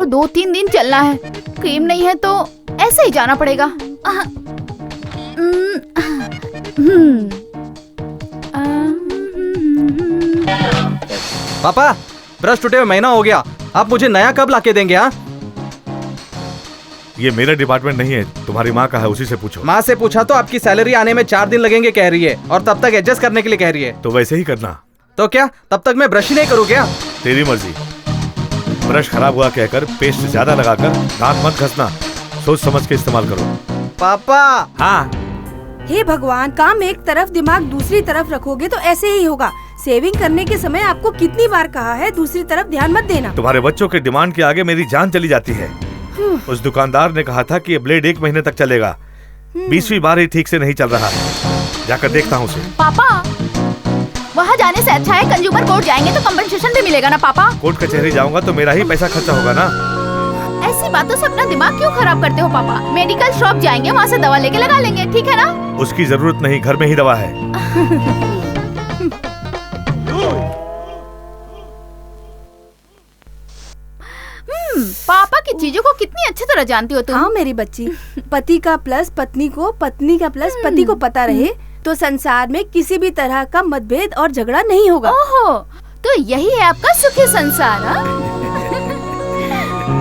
2-3 दिन चलना है। क्रीम नहीं है तो ऐसे ही जाना पड़ेगा। पापा, ब्रश टूटे हुए महीना हो गया, आप मुझे नया कब लाके देंगे? हाँ, ये मेरा डिपार्टमेंट नहीं है, तुम्हारी माँ का है, उसी से पूछो। माँ से पूछा तो आपकी सैलरी आने में 4 दिन लगेंगे कह रही है, और तब तक एडजस्ट करने के लिए कह रही है। तो वैसे ही करना। तो क्या तब तक मैं ब्रश ही नहीं करूँ क्या? तेरी मर्जी। ब्रश खराब हुआ कहकर पेस्ट ज्यादा लगाकर दांत मत घसना, सोच समझ के इस्तेमाल करो। पापा। हाँ। हे भगवान, काम एक तरफ दिमाग दूसरी तरफ रखोगे तो ऐसे ही होगा। सेविंग करने के समय आपको कितनी बार कहा है दूसरी तरफ ध्यान मत देना। तुम्हारे बच्चों के डिमांड के आगे मेरी जान चली जाती है। उस दुकानदार ने कहा था कि ये ब्लेड 1 महीने तक चलेगा, 20वीं बार ही ठीक से नहीं चल रहा है। जाकर देखता हूँ उसे। पापा, वहाँ जाने से अच्छा है कंज्यूमर कोर्ट जाएंगे तो कंपनसेशन भी मिलेगा ना पापा। कोर्ट कचहरी जाऊंगा तो मेरा ही पैसा खर्चा होगा ना। ऐसी बातों से अपना दिमाग क्यों खराब करते हो पापा? मेडिकल शॉप जाएंगे, वहाँ से दवा लेके लगा लेंगे, ठीक है ना? उसकी जरूरत नहीं, घर में ही दवा है। पापा की चीजों को कितनी अच्छी तरह जानती हो तुम। हाँ मेरी बच्ची, पति का प्लस पत्नी को, पत्नी का प्लस पति को पता रहे तो संसार में किसी भी तरह का मतभेद और झगड़ा नहीं होगा। ओहो, तो यही है आपका सुखी संसार।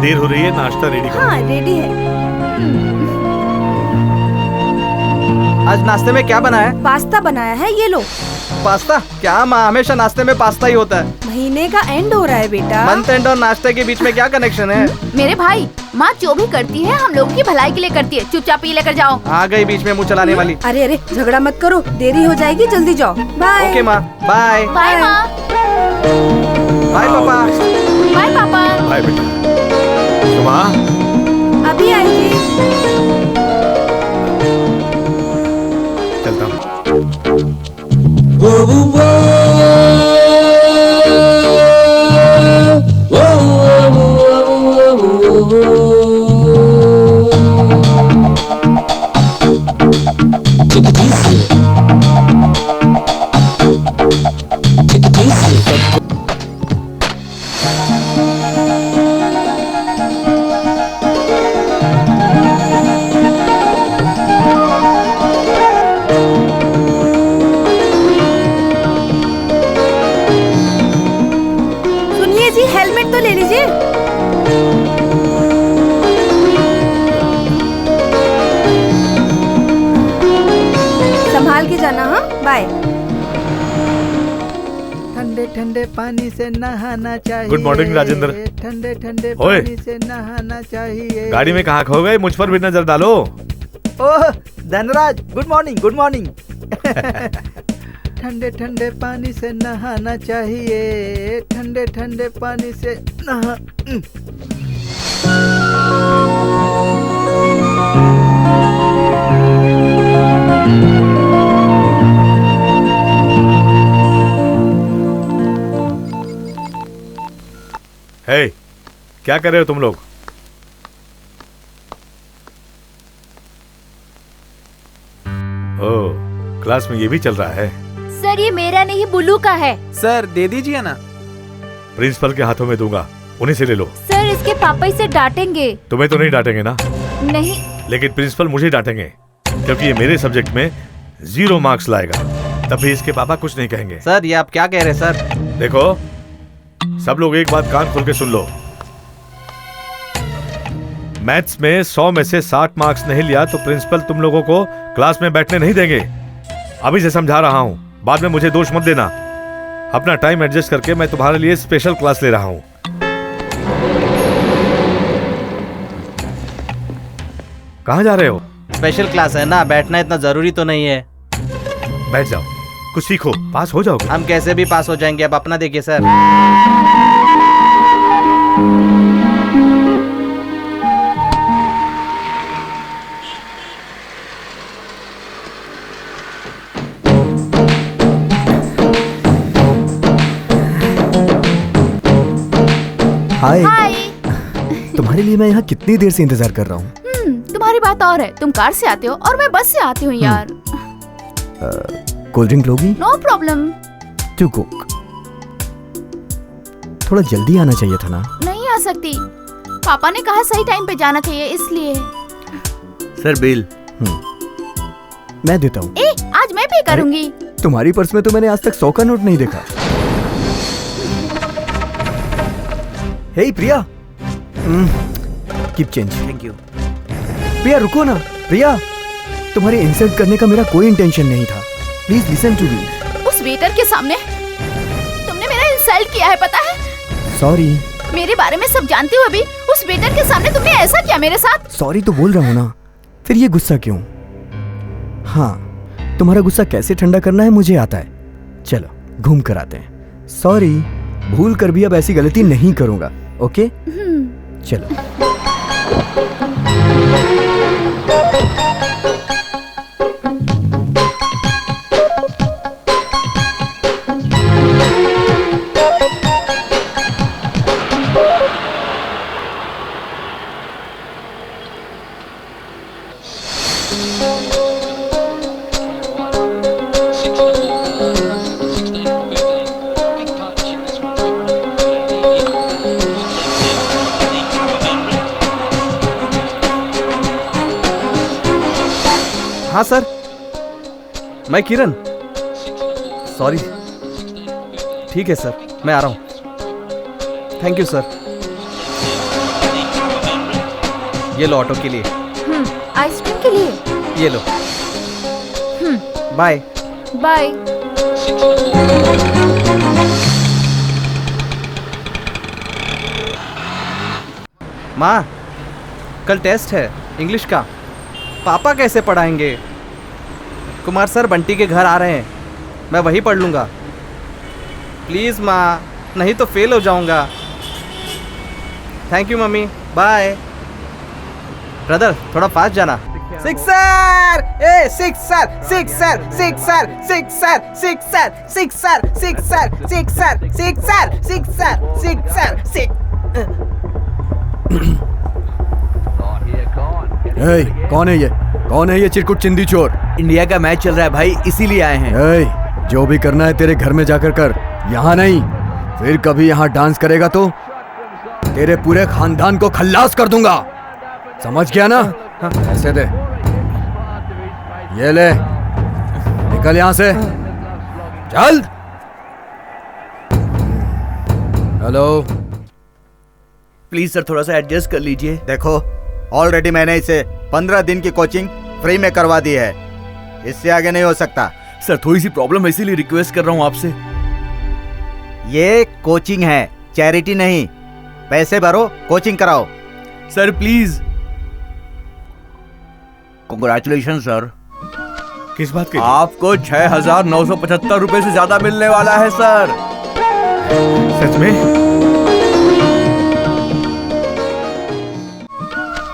देर हो रही है, नाश्ता रेडी करो। हाँ रेडी है। आज नाश्ते में क्या बना है? पास्ता बनाया है, ये लो। पास्ता? क्या माँ, हमेशा नाश्ते में पास्ता ही होता है। महीने का एंड हो रहा है बेटा। मंथ एंड और नाश्ते के बीच में क्या कनेक्शन है? मेरे भाई, माँ जो भी करती है हम लोगों की भलाई के लिए करती है। चुपचाप ही लेकर जाओ। आ गई बीच में मुँह चलाने वाली। अरे अरे, झगड़ा मत करो, देरी हो जाएगी, जल्दी जाओ। बाय। ओके माँ, बाय। बाय माँ। बाय पापा। बाय पापा। बाय बेटा। सुमा, अभी आएगी। चलता हूँ। सुनिए जी, हेलमेट तो ले लीजिए। संभाल के जाना। हाँ, बाय। ठंडे ठंडे पानी से नहाना चाहिए। Good morning Rajendra. ठंडे ठंडे ओए, पानी से नहाना चाहिए। गाड़ी में कहाँ खो गए? मुझ पर भी नजर डालो। Oh Dhanraj, good morning, good morning. ठंडे ठंडे पानी से नहाना चाहिए, ठंडे ठंडे पानी से नहा। हे, क्या कर रहे हो तुम लोग? ओह, क्लास में ये भी चल रहा है। सर ये मेरा नहीं, बुल्लू का है। सर दे दीजिए ना। प्रिंसिपल के हाथों में दूंगा, उन्हीं से ले लो। सर इसके पापा इसे डांटेंगे। तुम्हें तो नहीं डांटेंगे ना? नहीं। लेकिन प्रिंसिपल मुझे डांटेंगे, क्योंकि ये मेरे सब्जेक्ट में 0 मार्क्स लाएगा। तब भी इसके पापा कुछ नहीं कहेंगे। सर ये आप क्या कह रहे हैं सर? देखो, सब लोग एक बात कान खोल के सुन लो। मैथ्स में 100 में से 60 मार्क्स नहीं लिया तो प्रिंसिपल तुम लोगों को क्लास में बैठने नहीं देंगे। अभी से समझा रहा हूं, बाद में मुझे दोष मत देना। अपना टाइम एडजस्ट करके मैं तुम्हारे लिए स्पेशल क्लास ले रहा हूं। कहां जा रहे हो? स्पेशल क्लास है ना, बैठना इतना जरूरी तो नहीं है। बैठ जाओ, कुछ सीखो, पास हो जाओगे। हम कैसे भी पास हो जाएंगे, अब अपना देखिए सर। हाय। हाय। तुम्हारे लिए मैं यहाँ कितनी देर से इंतजार कर रहा हूँ। तुम्हारी बात और है, तुम कार से आते हो और मैं बस से आती हूँ यार। कोल्ड ड्रिंक लोगी? No problem. Two coke. थोड़ा जल्दी आना चाहिए था ना। नहीं आ सकती। पापा ने कहा सही टाइम पे जाना चाहिए इसलिए। Sir bill. मैं देता हूँ। ए, आज मैं पे करूंगी। तुम्हारी पर्स में तो मैंने आज तक 100 का नोट नहीं देखा। Hey Priya, keep change. Thank you. Priya रुको ना। प्रिया, तुम्हारे इंसल्ट करने का मेरा कोई इंटेंशन नहीं था। Please listen to me. उस वेटर के सामने तुमने मेरा इंसल्ट किया है, पता है? सॉरी। मेरे बारे में सब जानते हुए भी उस वेटर के सामने तुमने ऐसा किया मेरे साथ। सॉरी तो बोल रहा हूँ ना, फिर ये गुस्सा क्यों? हाँ, तुम्हारा गुस्सा कैसे ठंडा करना है मुझे आता है। चलो घूम कर आते हैं। सॉरी, भूल कर भी अब ऐसी गलती नहीं करूंगा। ओके चलो। हाँ सर, मैं किरण। सॉरी। ठीक है सर, मैं आ रहा हूँ। Thank you sir. ये लो ऑटो के लिए। आइसक्रीम के लिए। ये लो। Bye bye. माँ, कल टेस्ट है इंग्लिश का। पापा कैसे पढ़ाएंगे? कुमार सर बंटी के घर आ रहे हैं, मैं वही पढ़ लूँगा। प्लीज़ माँ, नहीं तो फेल हो जाऊँगा। Thank you mummy, bye. Brother थोड़ा फास्ट जाना। Sixer, a sixer, sixer, sixer, sixer, sixer, sixer, sixer, sixer, sixer, sixer, sixer, sixer. कौन है ये? कौन है ये चिरकुट चिंदी चोर? इंडिया का मैच चल रहा है भाई, इसीलिए आए हैं। जो भी करना है तेरे घर में जाकर कर, यहाँ नहीं। फिर कभी यहाँ डांस करेगा तो तेरे पूरे खानदान को खल्लास कर दूंगा। समझ गया ना? ऐसे दे। ये ले, निकल यहाँ से। चल। हेलो। प्लीज सर थोड़ा सा एडजस्ट कर लीजिए। देखो, ऑलरेडी मैंने इसे 15 दिन की कोचिंग फ्री में करवा दी है। इससे आगे नहीं हो सकता। सर थोड़ी सी प्रॉब्लम है, इसीलिए रिक्वेस्ट कर रहा हूँ आपसे। ये कोचिंग है, चैरिटी नहीं। पैसे भरो, कोचिंग कराओ। Sir please. Congratulation sir. किस बात के? आपको 6,975 रुपए से ज्यादा मिलने वाला है सर। सच में?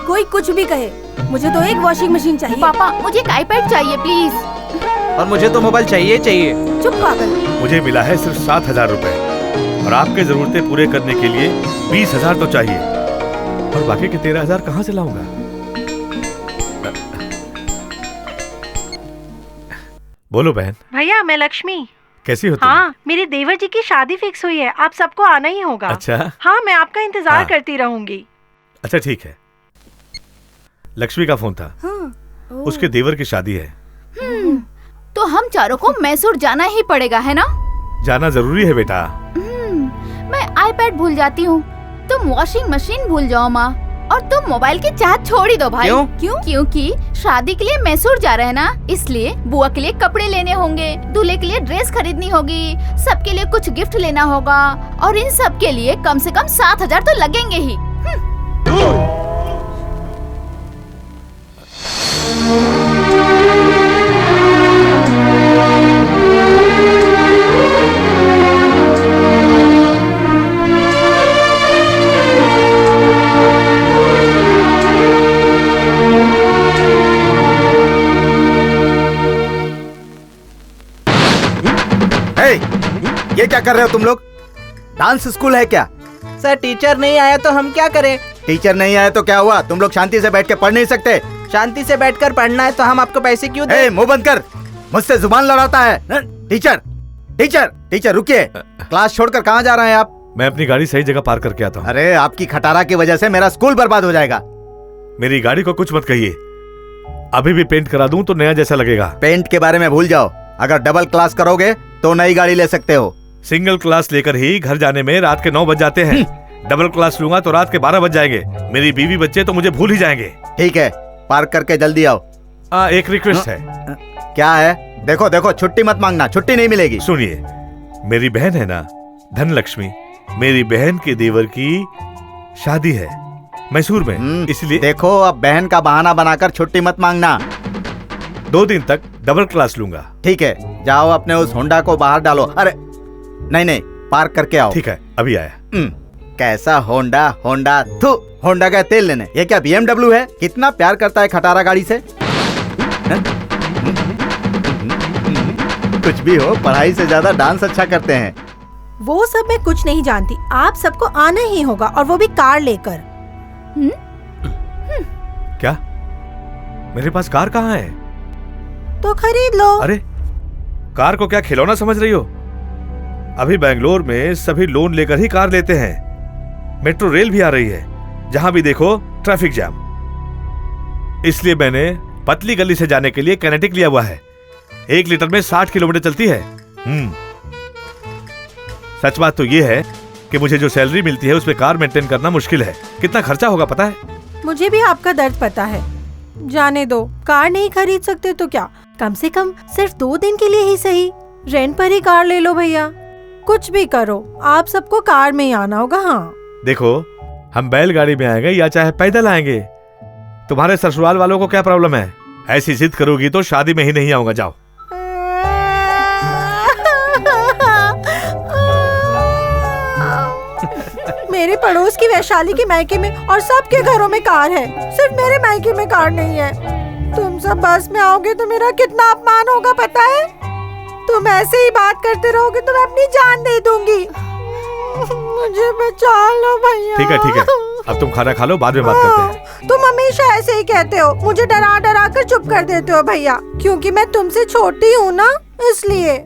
कोई कुछ भी कहे, मुझे तो एक वॉशिंग मशीन चाहिए। पापा मुझे एक आईपैड चाहिए प्लीज। और मुझे तो मोबाइल चाहिए चाहिए। चुप पागल। मुझे मिला है सिर्फ 7,000 रुपए और आपके जरूरतें पूरे करने के लिए 20,000 तो चाहिए। और बाकी के 13,000 कहाँ से लाऊंगा? बोलो बहन। भैया मैं लक्ष्मी। कैसी हो तुम? हाँ, मेरे देवर जी की शादी फिक्स हुई है, आप सबको आना ही होगा। अच्छा। हाँ, मैं आपका इंतजार हाँ। करती रहूंगी। अच्छा ठीक है। लक्ष्मी का फोन था। उसके देवर की शादी है। तो हम चारों को मैसूर जाना ही पड़ेगा, है ना? जाना जरूरी है बेटा। मैं आईपैड भूल जाती हूँ, तुम वॉशिंग मशीन भूल जाओ माँ, और तुम मोबाइल की चाहत छोड़ ही दो भाई। क्यों? क्योंकि शादी के लिए मैसूर जा रहे हैं ना, इसलिए बुआ के लिए कपड़े लेने होंगे, दूल्हे के लिए ड्रेस खरीदनी होगी, सबके लिए कुछ गिफ्ट लेना होगा, और इन सब के लिए कम से कम 7,000 तो लगेंगे ही। ये क्या कर रहे हो तुम लोग? डांस स्कूल है क्या? सर टीचर नहीं आया तो हम क्या करें? टीचर नहीं आया तो क्या हुआ? तुम लोग शांति से बैठ के पढ़ नहीं सकते? शांति से बैठकर पढ़ना है तो हम आपको पैसे क्यों दें? मुंह बंद कर, मुझसे जुबान लड़ाता है। टीचर टीचर टीचर रुकिए। क्लास छोड़कर कहाँ जा रहे हैं आप? मैं अपनी गाड़ी सही जगह पार्क करके आता हूँ। अरे आपकी खटारा की वजह से मेरा स्कूल बर्बाद हो जाएगा। मेरी गाड़ी को कुछ मत कहिए, अभी भी पेंट करा दूं तो नया जैसा लगेगा। पेंट के बारे में भूल जाओ, अगर डबल क्लास करोगे तो नई गाड़ी ले सकते हो। सिंगल क्लास लेकर ही घर जाने में रात के 9 बज जाते हैं। डबल क्लास लूंगा तो रात के 12 बज जाएंगे। मेरी बीवी बच्चे तो मुझे भूल ही जाएंगे। ठीक है, पार्क करके जल्दी आओ। एक रिक्वेस्ट है। क्या है? देखो देखो, छुट्टी मत मांगना, छुट्टी नहीं मिलेगी। सुनिए, मेरी बहन है ना धनलक्ष्मी, मेरी बहन के देवर की शादी है मैसूर में, इसलिए देखो अब बहन का बहाना बनाकर छुट्टी मत मांगना। 2 दिन तक डबल क्लास लूंगा। ठीक है, जाओ अपने उस होंडा को बाहर डालो। अरे नहीं नहीं, पार्क करके आओ। ठीक है, अभी आया। कैसा होंडा? होंडा थू, होंडा का तेल लेने। ये क्या BMW है? कितना प्यार करता है खटारा गाड़ी से। कुछ भी हो, पढ़ाई से ज्यादा डांस अच्छा करते हैं। वो सब मैं कुछ नहीं जानती, आप सबको आना ही होगा, और वो भी कार लेकर। क्या? मेरे पास कार कहाँ है? तो खरीद लो। अरे कार को क्या खिलौना समझ रही हो? अभी बेंगलोर में सभी लोन लेकर ही कार लेते हैं। मेट्रो रेल भी आ रही है, जहां भी देखो ट्रैफिक जाम। इसलिए मैंने पतली गली से जाने के लिए कैनेटिक लिया हुआ है। 1 लीटर में 60 किलोमीटर चलती है। सच बात तो ये है कि मुझे जो सैलरी मिलती है उसमें कार मेंटेन करना मुश्किल है। कितना खर्चा होगा पता है? मुझे भी आपका दर्द पता है। जाने दो, कार नहीं खरीद सकते तो क्या, कम से कम सिर्फ 2 दिन के लिए ही सही रेंट पर ही कार ले लो भैया। कुछ भी करो, आप सबको कार में ही आना होगा। हाँ देखो, हम बैलगाड़ी में आएंगे या चाहे पैदल आएंगे, तुम्हारे ससुराल वालों को क्या प्रॉब्लम है? ऐसी जिद करोगी तो शादी में ही नहीं आऊंगा। जाओ। मेरे पड़ोस की वैशाली के मायके में और सबके घरों में कार है, सिर्फ मेरे मायके में कार नहीं है। तुम सब बस में आओगे तो मेरा कितना अपमान होगा पता है? तुम ऐसे ही बात करते रहोगे तो मैं अपनी जान दे दूंगी। मुझे बचा लो भैया। ठीक है ठीक है, अब तुम खाना खा लो, बाद में बात करते हैं। तुम हमेशा ऐसे ही कहते हो, मुझे डरा डरा कर चुप कर देते हो भैया, क्योंकि मैं तुमसे छोटी हूँ ना, इसलिए।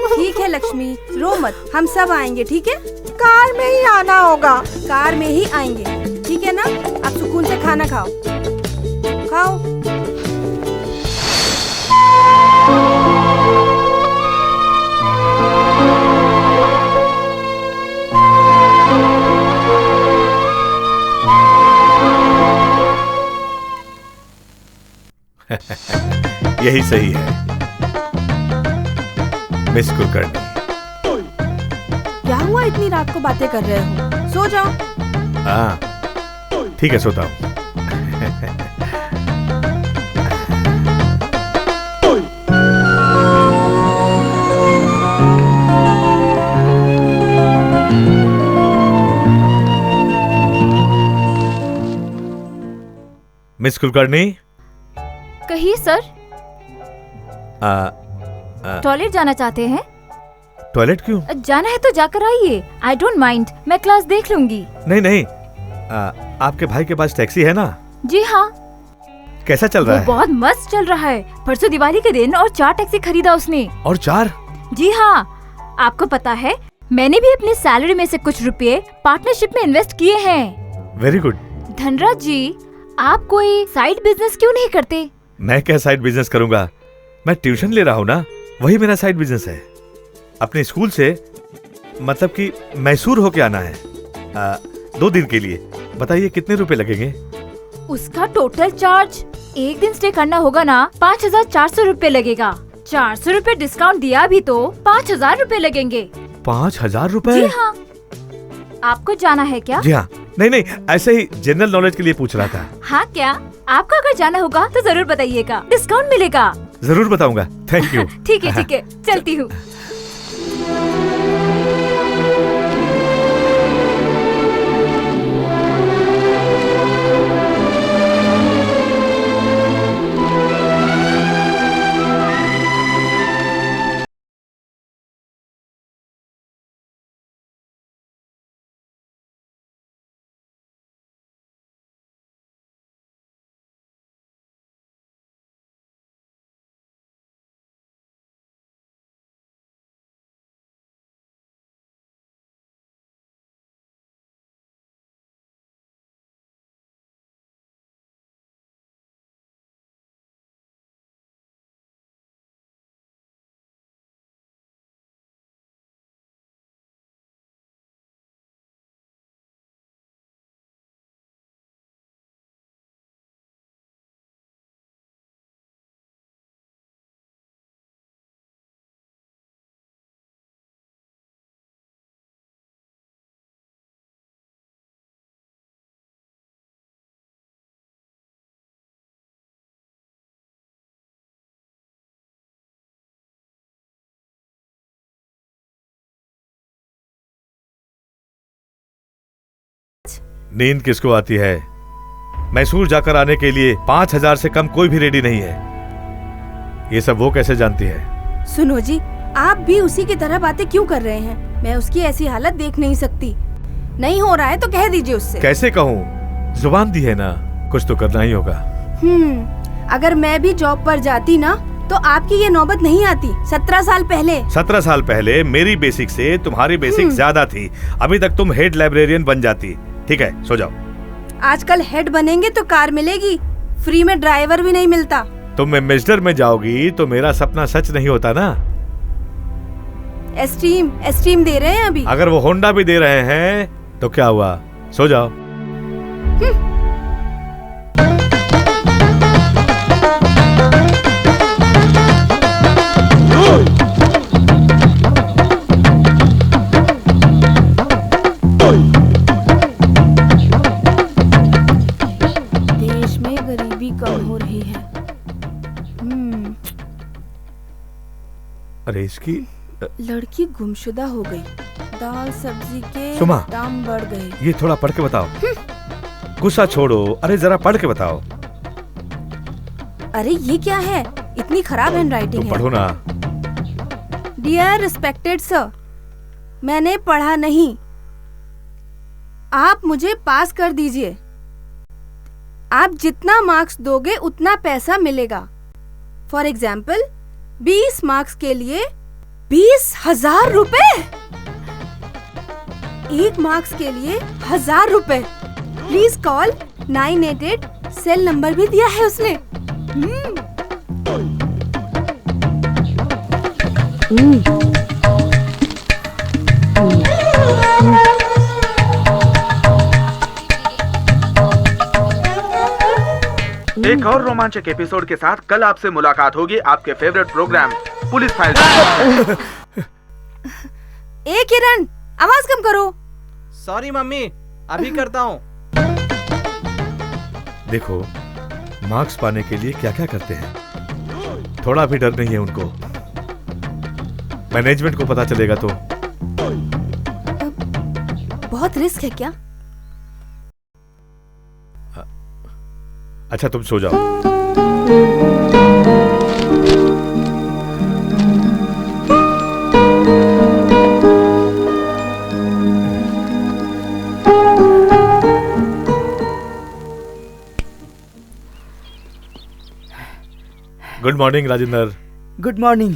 ठीक है लक्ष्मी, रो मत, हम सब आएंगे। ठीक है, कार में ही आना होगा। कार में ही आएंगे, ठीक है ना? अब सुकून से खाना खाओ, खाओ। यही सही है मिस कुलकर्णी। क्या हुआ, इतनी रात को बातें कर रहे हो? सो जाओ। हाँ ठीक है, सोता हूँ। मिस कुलकर्णी। कहिए सर। टॉयलेट जाना चाहते हैं? टॉयलेट क्यों? जाना है तो जाकर आइए, आई डोंट माइंड, मैं क्लास देख लूंगी। नहीं नहीं, आपके भाई के पास टैक्सी है ना? जी हाँ। कैसा चल रहा है? बहुत मस्त चल रहा है। परसों दिवाली के दिन और 4 टैक्सी खरीदा उसने। और 4? जी हाँ। आपको पता है, मैंने भी अपनी सैलरी में से कुछ रुपए पार्टनरशिप में इन्वेस्ट किए हैं। Very good. धनराज जी, आप कोई साइड बिजनेस क्यों नहीं करते? मैं क्या साइड बिजनेस करूंगा? मैं ट्यूशन ले रहा हूँ ना, वही मेरा साइड बिजनेस है। अपने स्कूल से मतलब कि मैसूर होके आना है 2 दिन के लिए। बताइए कितने रुपए लगेंगे? उसका टोटल चार्ज, एक दिन स्टे करना होगा ना, 5400 रुपए लगेगा। 400 रुपए डिस्काउंट दिया भी तो 5000 रुपए लगेंगे। 5000 रुपए? जी हाँ। आपको जाना है क्या? जी हाँ। नहीं नहीं, ऐसे ही जनरल नॉलेज के लिए पूछ रहा था। हाँ क्या? आपको अगर जाना होगा तो जरूर बताइएगा, डिस्काउंट मिलेगा। जरूर बताऊंगा। Thank you. ठीक है, चलती हूँ। नींद किसको आती है? मैसूर जाकर आने के लिए 5,000 से कम कोई भी रेडी नहीं है। ये सब वो कैसे जानती है? सुनो जी, आप भी उसी की तरह बातें क्यों कर रहे हैं? मैं उसकी ऐसी हालत देख नहीं सकती। नहीं हो रहा है तो कह दीजिए उससे। कैसे कहूँ? जुबान दी है ना, कुछ तो करना ही होगा। अगर मैं भी जॉब पर जाती ना तो आपकी ये नौबत नहीं आती। 17 साल पहले 17 साल पहले मेरी बेसिक से तुम्हारी बेसिक ज्यादा थी। अभी तक तुम हेड लाइब्रेरियन बन जाती। ठीक है, सो जाओ। आजकल हेड बनेंगे तो कार मिलेगी, फ्री में ड्राइवर भी नहीं मिलता। तुम एम्बेसडर में जाओगी तो मेरा सपना सच नहीं होता ना। एस्टीम दे रहे हैं अभी। अगर वो होंडा भी दे रहे हैं तो क्या हुआ, सो जाओ। देश में गरीबी कम हो रही है। अरे इसकी लड़की गुमशुदा हो गई। दाल सब्जी के सुमा, दाम बढ़ गए। ये थोड़ा पढ़ के बताओ। गुस्सा छोड़ो, अरे जरा पढ़ के बताओ। अरे ये क्या है? इतनी खराब हैंडराइटिंग है। पढ़ो ना। डियर रिस्पेक्टेड सर, मैंने पढ़ा नहीं। आप मुझे पास कर दीजिए। आप जितना मार्क्स दोगे उतना पैसा मिलेगा। फॉर एग्जाम्पल 20 मार्क्स के लिए 20,000 रुपए। 1 मार्क्स के लिए 1,000 रुपए। Please call 988। सेल नंबर भी दिया है उसने। एक और रोमांचक एपिसोड के साथ कल आपसे मुलाकात होगी आपके फेवरेट प्रोग्राम पुलिस फाइल। ए किरण, आवाज कम करो। सॉरी मम्मी, अभी करता हूँ। देखो, मार्क्स पाने के लिए क्या क्या करते हैं। थोड़ा भी डर नहीं है उनको। मैनेजमेंट को पता चलेगा तो बहुत रिस्क है क्या? अच्छा, तुम सो जाओ। Good morning Rajendra. Good morning.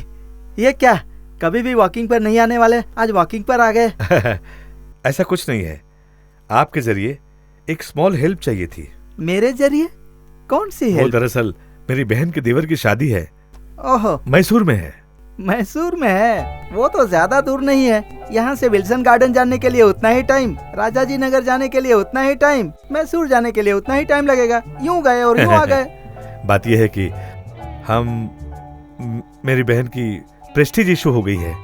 ये क्या, कभी भी वॉकिंग पर नहीं आने वाले, आज वॉकिंग पर आ गए? ऐसा कुछ नहीं है। आपके जरिए एक स्मॉल हेल्प चाहिए थी। मेरे जरिए? कौन सी हेल्प? दरअसल मेरी बहन के देवर की शादी है। ओहो, मैसूर में है। मैसूर में है? वो तो ज्यादा दूर नहीं है। यहाँ से विल्सन गार्डन जाने के लिए उतना ही टाइम, राजाजी नगर जाने के लिए उतना ही टाइम, मैसूर जाने के लिए उतना ही टाइम लगेगा। यूं गए और यूं आ गए। बात यह है कि मेरी बहन की प्रेस्टीज इशू हो गई है।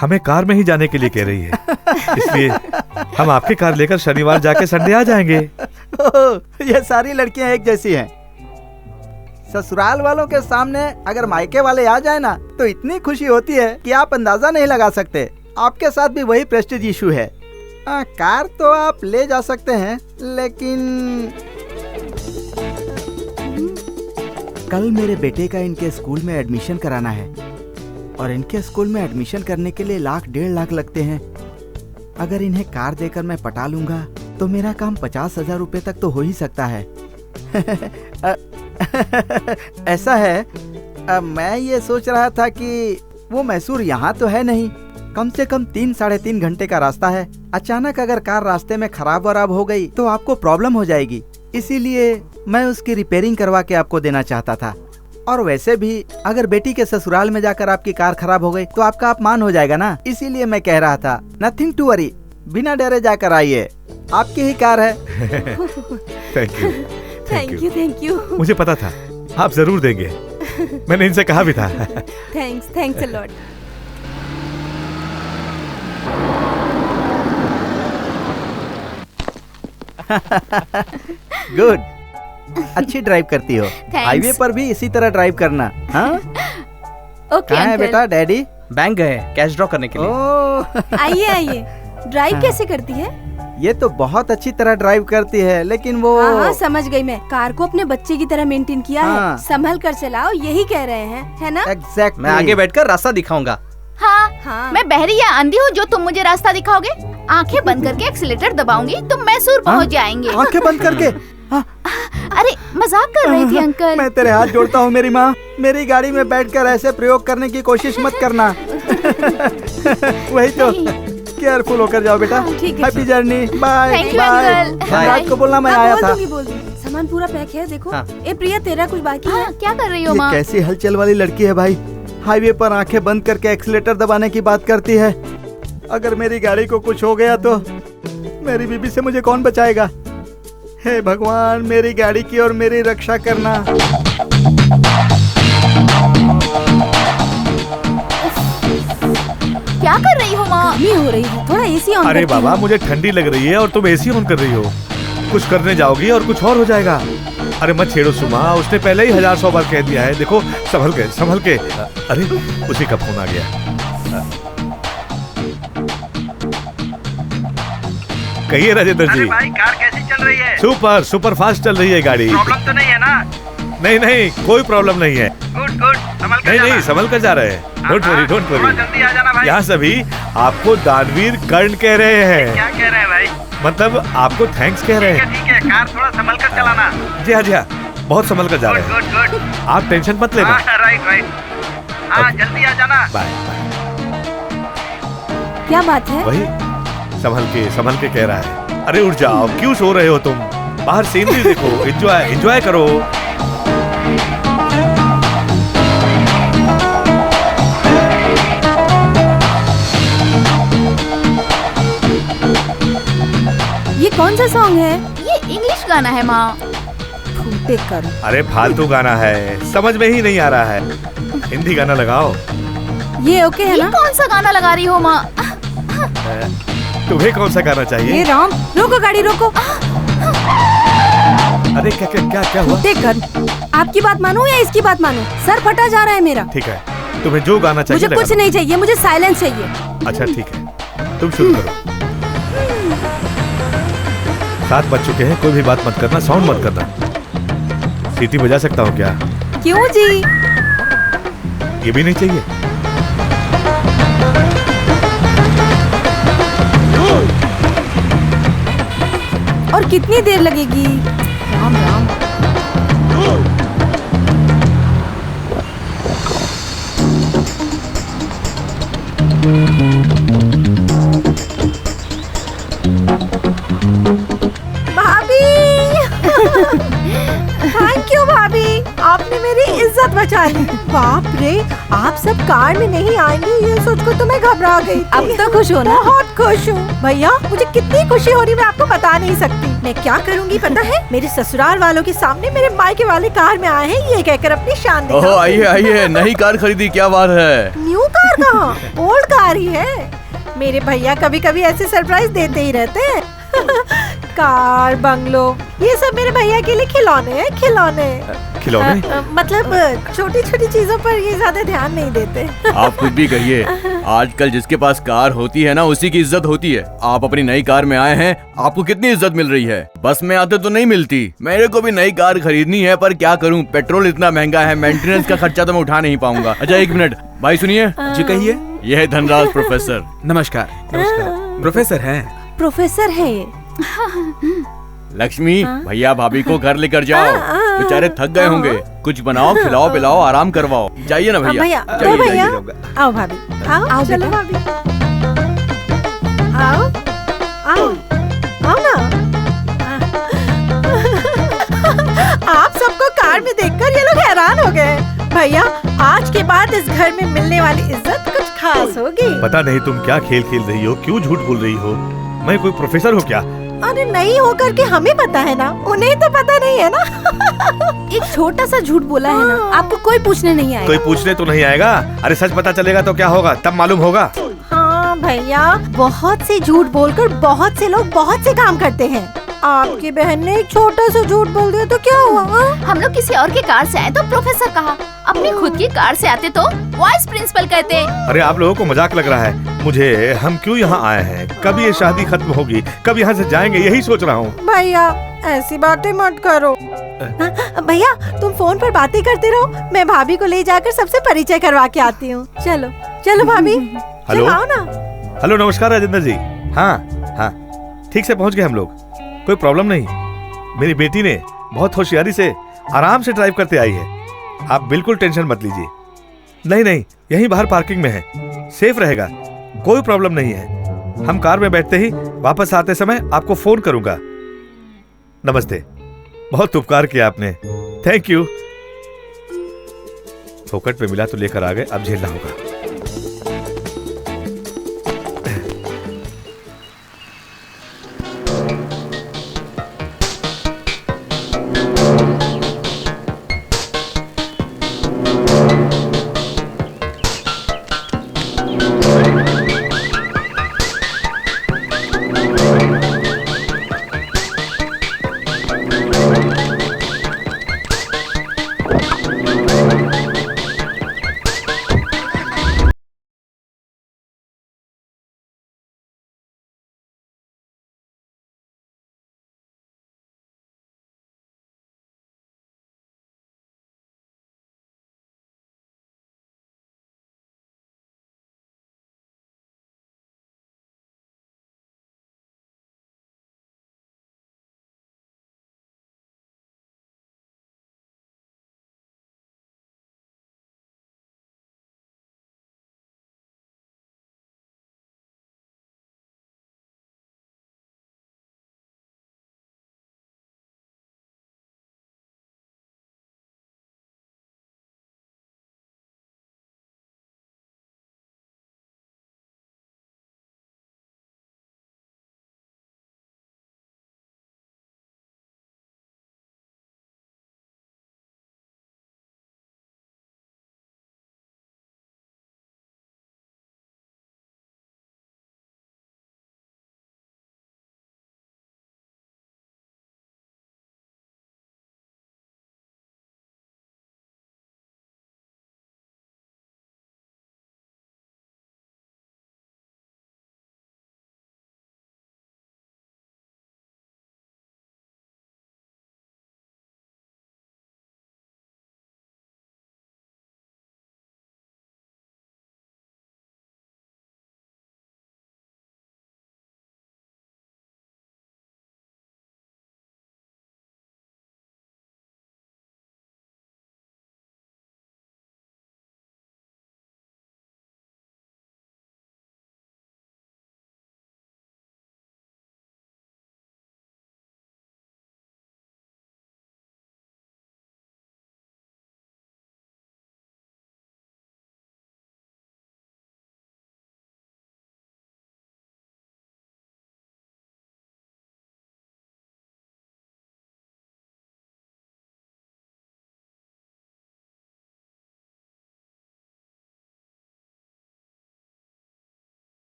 हमें कार में ही जाने के लिए कह रही है। इसलिए हम आपकी कार लेकर शनिवार जाके संडे आ जाएंगे। ये सारी लड़कियां एक जैसी हैं। ससुराल वालों के सामने अगर मायके वाले आ जाए ना तो इतनी खुशी होती है कि आप अंदाजा नहीं लगा सकते। आपके साथ भी वही प्रेस्टीज इशू है। कार तो आप ले जा सकते हैं, लेकिन कल मेरे बेटे का इनके स्कूल में एडमिशन कराना है और इनके स्कूल में एडमिशन करने के लिए 1,00,000-1,50,000 लगते हैं। अगर इन्हें कार देकर मैं पटा लूंगा तो मेरा काम 50,000 रुपए तक तो हो ही सकता है। ऐसा है, मैं ये सोच रहा था कि वो मैसूर यहाँ तो है नहीं, कम से कम 3-3.5 घंटे का रास्ता है। अचानक अगर कार रास्ते में खराब वराब हो गई तो आपको प्रॉब्लम हो जाएगी। इसीलिए मैं उसकी रिपेयरिंग करवा के आपको देना चाहता था। और वैसे भी अगर बेटी के ससुराल में जाकर आपकी कार खराब हो गई तो आपका अपमान हो जाएगा ना। इसीलिए मैं कह रहा था, नथिंग टू वरी, बिना डरे जाकर आइए, आपकी ही कार है। Thank you. Thank you, thank you. मुझे पता था आप जरूर देंगे। मैंने इनसे कहा भी था। Thanks a lot. गुड, अच्छी ड्राइव करती हो। हाईवे पर भी इसी तरह ड्राइव करना। हाँ, कहाँ है बेटा डैडी? बैंक गए कैश ड्रॉ करने के लिए। आइए आइए, ड्राइव कैसे करती है? ये तो बहुत अच्छी तरह ड्राइव करती है, लेकिन वो हाँ, समझ गई मैं। कार को अपने बच्चे की तरह मेंटेन किया हाँ। है। संभल कर चलाओ, यही कह रहे हैं, है ना? एग्जैक्टली। मैं आगे बैठकर रास्ता दिखाऊंगा। हाँ, मैं बहरी या अंधी हूँ जो तुम मुझे रास्ता दिखाओगे? आंखें बंद करके एक्सीलेटर दबाऊंगी, तुम मैसूर पहुँच जाएंगे। आंखें बंद करके? अरे मजाक कर रही थी अंकल। मैं तेरे हाथ जोड़ता हूँ मेरी माँ, मेरी गाड़ी में बैठकर ऐसे प्रयोग करने की कोशिश मत करना। वही तो, केयरफुल होकर जाओ बेटा। Happy journey, bye Thank you, bye. uncle. रात को बोलना मैं आया था। बोल दूंगी। सामान पूरा पैक है, देखो। हाँ। ए प्रिया, तेरा कुछ बाकी है? क्या कर रही हो ये माँ? कैसी हलचल वाली लड़की है भाई, हाईवे पर आंखें बंद करके एक्सीलेटर दबाने की बात करती है। अगर मेरी गाड़ी को कुछ हो गया तो मेरी बीबी से मुझे कौन बचाएगा? हे भगवान, मेरी गाड़ी की और मेरी रक्षा करना। क्या कर रही हो माँ? गर्मी हो रही है, थोड़ा एसी ऑन अरे करती बाबा, हूँ। मुझे ठंडी लग रही है और तुम एसी ऑन कर रही हो। कुछ करने जाओगी और कुछ और हो जाएगा। अरे मत छेड़ो सुमा, उसने पहले ही 1000 बार कह दिया है। देखो, संभल के संभल के। अरे उसी का फोन आ गया। कहिए राजेंद्र जी। भाई, कार कैसी चल रही है? सुपर सुपर फास्ट चल रही है गाड़ी। प्रॉब्लम तो नहीं है ना? नहीं नहीं, कोई प्रॉब्लम नहीं है। गुड गुड, संभल कर नहीं जाना। नहीं, संभल कर जा रहे हैं। डोंट वरी डोंट थोड़ा वरी। जल्दी आ जाना भाई। यहाँ सभी आपको दानवीर कर्ण कह रहे हैं। क्या कह रहे हैं भाई? मतलब आपको थैंक्स कह रहे हैं। ठीक है, कार थोड़ा संभल कर चलाना। जी हाँ जी हाँ, बहुत संभल कर जा रहे हैं। Good good. आप टेंशन मत लेना। Right right. हाँ, जल्दी आ जाना। बाय। क्या बात है? वही संभल के कह रहा है। अरे उठ जाओ, क्यों सो रहे हो तुम? बाहर सीनरी देखो, एंजॉय करो। ये कौन सा सॉन्ग है? ये इंग्लिश गाना है माँ। फूटे कर। अरे फालतू गाना है, समझ में ही नहीं आ रहा है। हिंदी गाना लगाओ। ये ओके है ये ना? कौन सा गाना लगा रही हो माँ? तुम्हें कौन सा गाना चाहिए? ये राम, रोको गाड़ी रोको। अरे क्या क्या क्या क्या हुआ? फूटे कर। आपकी बात मानूं या इसकी बात मानूं? सर फटा जा रहा है मेरा। ठीक है, तुम्हें जो गाना चाहिए मुझे कुछ नहीं चाहिए, मुझे साइलेंस चाहिए। अच्छा ठीक है, तुम शुरू करो। 7 बज चुके हैं, कोई भी बात मत करना, साउंड मत करना। सीटी बजा सकता हूँ क्या? क्यों जी? ये भी नहीं चाहिए? और कितनी देर लगेगी? राम राम। भाभी थैंक यू भाभी, आपने मेरी इज्जत बचा ली। बाप रे, आप सब कार में नहीं आएंगे ये सोच कर तो मैं घबरा गई थी। अब तो खुश हो ना? बहुत खुश हूँ भैया, मुझे कितनी खुशी हो रही मैं आपको बता नहीं सकती। मैं क्या करूँगी पता है? मेरे ससुराल वालों के सामने मेरे मायके वाले कार में आए हैं ये कहकर अपनी शान ओह दिखाऊंगी। आइए आइए, नई कार खरीदी, क्या बात है? न्यू कार कहाँ, ओल्ड कार ही है। मेरे भैया कभी कभी ऐसे सरप्राइज देते ही रहते हैं। कार, बंगलो, ये सब मेरे भैया के लिए खिलौने हैं, खिलौने। खिलौने? मतलब छोटी छोटी चीजों पर ये ज्यादा ध्यान नहीं देते। आप खुद भी कहिए, आजकल जिसके पास कार होती है ना, उसी की इज्जत होती है। आप अपनी नई कार में आए हैं, आपको कितनी इज्जत मिल रही है। बस में आते तो नहीं मिलती। मेरे को भी नई कार खरीदनी है, पर क्या करूं, पेट्रोल इतना महंगा है, मेंटेनेंस का खर्चा तो मैं उठा नहीं पाऊंगा। अच्छा 1 मिनट, भाई सुनिए। जी कहिए। यह है धनराज प्रोफेसर। नमस्कार। प्रोफेसर हैं? प्रोफेसर है ये। लक्ष्मी, भैया भाभी को घर लेकर जाओ, बेचारे थक गए होंगे। कुछ बनाओ, खिलाओ पिलाओ, आराम करवाओ। जाइए ना भैया। भैया जाइए, भैया, जाइए। आओ भाभी, आओ चलो भाभी, आओ आओ आओ ना। आप सबको कार में देखकर ये लोग हैरान हो गए। भैया, आज के बाद इस घर में मिलने वाली इज्जत कुछ खास होगी। पता नहीं तुम क्या खेल खेल रही हो, क्यों झूठ बोल रही हो? मैं कोई प्रोफेसर हूँ क्या? अरे नहीं होकर के हमें पता है ना, उन्हें तो पता नहीं है ना। एक छोटा सा झूठ बोला है ना, आपको कोई पूछने नहीं आएगा। कोई पूछने तो नहीं आएगा। अरे सच पता चलेगा तो क्या होगा, तब मालूम होगा। हाँ भैया, बहुत से झूठ बोलकर बहुत से लोग बहुत से काम करते हैं। आपकी बहन ने एक छोटा सा झूठ बोल दिया तो क्या हुआ? हम लोग किसी और की कार से आए तो प्रोफेसर कहा, अपनी खुद की कार से आते तो वाइस प्रिंसिपल कहते। अरे आप लोगों को मजाक लग रहा है। मुझे हम क्यों यहाँ आए हैं, कब ये शादी खत्म होगी, कब यहाँ से जाएंगे, यही सोच रहा हूँ। भैया ऐसी बातें मत करो। भैया तुम फोन पर बातें करते रहो, मैं भाभी को ले जाकर सबसे परिचय करवा के आती हूँ। चलो चलो भाभी। हेलो आओ ना। हेलो, नमस्कार राजेंद्र जी। हाँ हाँ, ठीक से पहुँच गए हम लोग, कोई प्रॉब्लम नहीं। मेरी बेटी ने बहुत होशियारी से आराम से ड्राइव करते आई है, आप बिल्कुल टेंशन मत लीजिए। नहीं नहीं, यहीं बाहर पार्किंग में है, सेफ रहेगा, कोई प्रॉब्लम नहीं है। हम कार में बैठते ही वापस आते समय आपको फोन करूंगा। नमस्ते, बहुत उपकार किया आपने, थैंक यू। फोकट पे मिला तो लेकर आ गए, अब झेलना होगा।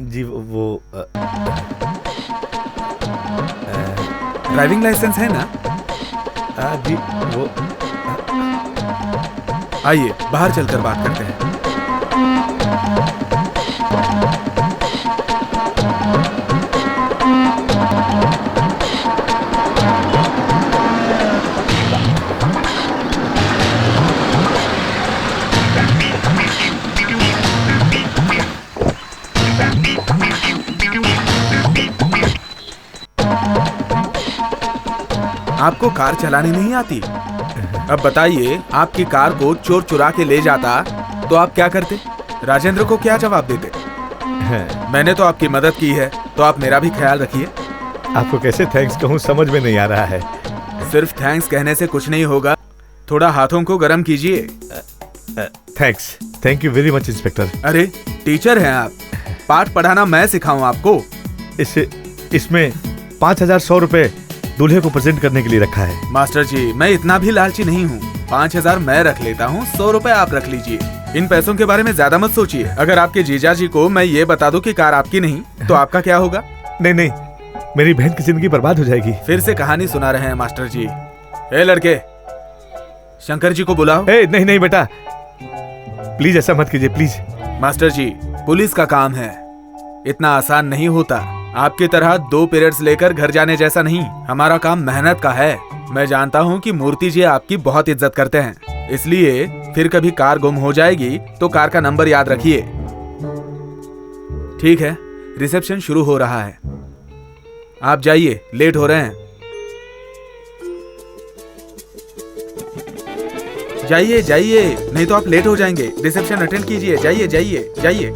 जी वो ड्राइविंग लाइसेंस है ना? जी वो आइए बाहर चलकर बात करते हैं। आपको कार चलाने नहीं आती? अब बताइए, आपकी कार को चोर चुरा के ले जाता तो आप क्या करते? राजेंद्र को क्या जवाब देते? मैंने तो आपकी मदद की है, तो आप मेरा भी ख्याल रखिए। आपको कैसे थैंक्स कहूँ समझ में नहीं आ रहा है। सिर्फ थैंक्स कहने से कुछ नहीं होगा, थोड़ा हाथों को गर्म कीजिए। Thanks, thank you very much inspector. अरे टीचर हैं आप, पाठ पढ़ाना मैं सिखाऊं आपको? इसमें 5100 रुपए दूल्हे को प्रेजेंट करने के लिए रखा है। मास्टर जी, मैं इतना भी लालची नहीं हूँ। 5000 मैं रख लेता हूँ, 100 रुपए आप रख लीजिए। इन पैसों के बारे में ज्यादा मत सोचिए। अगर आपके जीजा जी को मैं ये बता दूं कि कार आपकी नहीं, तो आपका क्या होगा? नहीं नहीं, मेरी बहन की जिंदगी बर्बाद हो जाएगी। फिर से कहानी सुना रहे हैं मास्टर जी। ए लड़के, शंकर जी को बुलाओ। नहीं नहीं बेटा, प्लीज ऐसा मत कीजिए प्लीज। मास्टर जी, पुलिस का काम है, इतना आसान नहीं होता। आपकी तरह 2 पीरियड्स लेकर घर जाने जैसा नहीं। हमारा काम मेहनत का है। मैं जानता हूँ कि मूर्ति जी आपकी बहुत इज्जत करते हैं, इसलिए फिर कभी कार गुम हो जाएगी तो कार का नंबर याद रखिए। ठीक है, रिसेप्शन शुरू हो रहा है, आप जाइए, लेट हो रहे हैं। जाइए जाइए, नहीं तो आप लेट हो जाएंगे। रिसेप्शन अटेंड कीजिए, जाइए जाइए जाइए।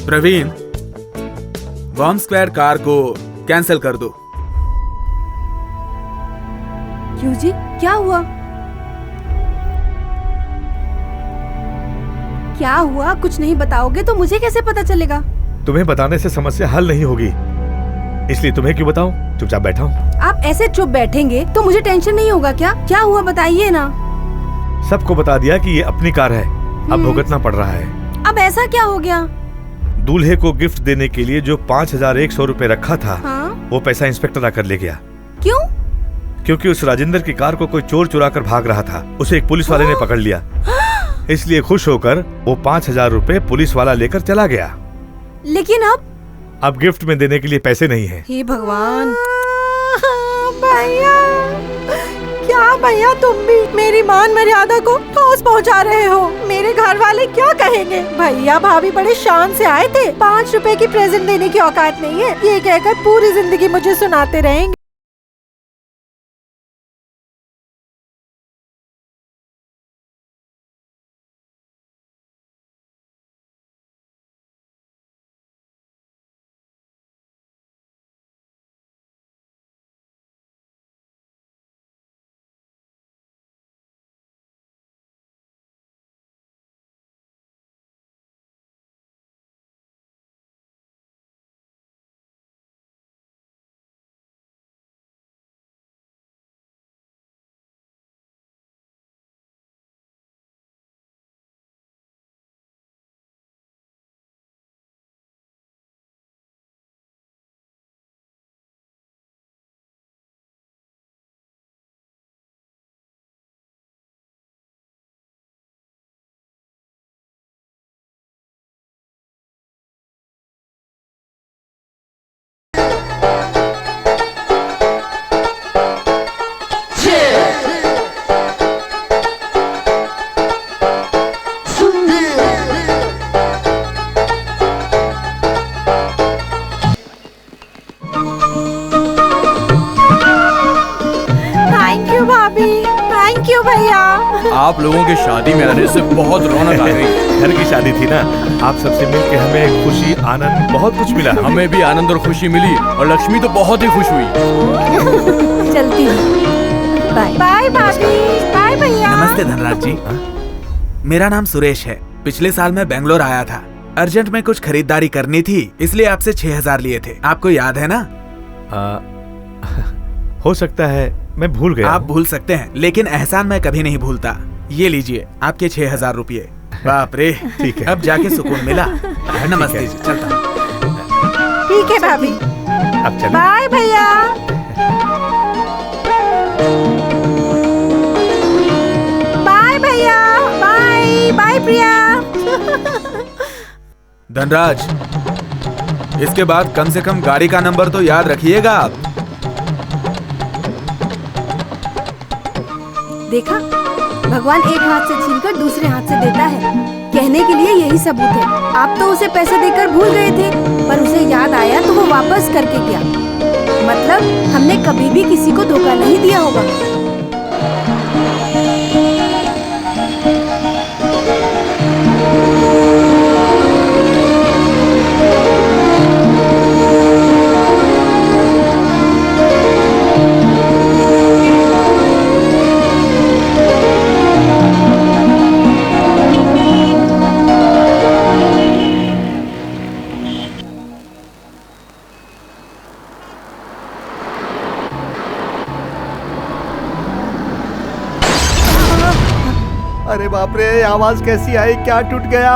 प्रवीण, बॉम्ब स्क्वायर कार को कैंसिल कर दो। क्यों जी, क्या हुआ? क्या हुआ? कुछ नहीं बताओगे तो मुझे कैसे पता चलेगा? तुम्हें बताने से समस्या हल नहीं होगी, इसलिए तुम्हें क्यों बताऊं? चुपचाप बैठा हूं। आप ऐसे चुप बैठेंगे तो मुझे टेंशन नहीं होगा क्या? क्या हुआ बताइए ना। सबको बता दिया कि ये अपनी कार है, अब भुगतना पड़ रहा है। अब ऐसा क्या हो गया? दूल्हे को गिफ्ट देने के लिए जो 5100 रुपए रखा था, वो पैसा इंस्पेक्टर आकर ले गया। क्यों? क्योंकि उस राजेंद्र की कार को कोई चोर चुरा कर भाग रहा था, उसे एक पुलिस वाले ने पकड़ लिया। इसलिए खुश होकर वो 5000 रुपए पुलिस वाला लेकर चला गया। लेकिन अब गिफ्ट में देने के लिए पैसे नहीं है। हे भगवान। भैया, क्या भैया तुम भी मेरी मान मर्यादा को ठोस पहुंचा रहे हो? मेरे घर वाले क्या कहेंगे? भैया भाभी बड़े शान से आए थे, 5 रुपए की प्रेजेंट देने की औकात नहीं है, ये कहकर पूरी जिंदगी मुझे सुनाते रहेंगे। आप लोगों के शादी में आने से बहुत रौनक आ गई। घर की शादी थी ना, आप सबसे मिलके हमें खुशी, आनंद, बहुत कुछ मिला। हमें भी आनंद और खुशी मिली, और लक्ष्मी तो बहुत ही खुश हुई। चलती हूँ। बाय बाय भाभी, बाय भैया। नमस्ते धनराज जी। मेरा नाम सुरेश है। पिछले साल मैं बेंगलोर आया था, अर्जेंट में कुछ खरीदारी करनी थी, इसलिए आपसे 6000 लिए थे। आपको याद है ना? हो सकता है मैं भूल गया। आप भूल सकते हैं, लेकिन एहसान मैं कभी नहीं भूलता। ये लीजिए आपके 6000 रुपये। बाप रे, ठीक है, अब जाके सुकून मिला। नमस्ते जी, चलता हूँ। ठीक है भाभी, अब चलो। बाय भैया। बाय भैया, बाय बाय प्रिया। धनराज, इसके बाद कम से कम गाड़ी का नंबर तो याद रखिएगा आप। देखा, भगवान एक हाथ से छीनकर दूसरे हाथ से देता है। कहने कहने के लिए यही सबूत है। आप तो उसे पैसे देकर भूल गए थे, पर उसे याद आया तो वो वापस करके गया। मतलब हमने कभी भी किसी को धोखा नहीं दिया होगा। अरे बाप रे, आवाज कैसी आई? क्या टूट गया?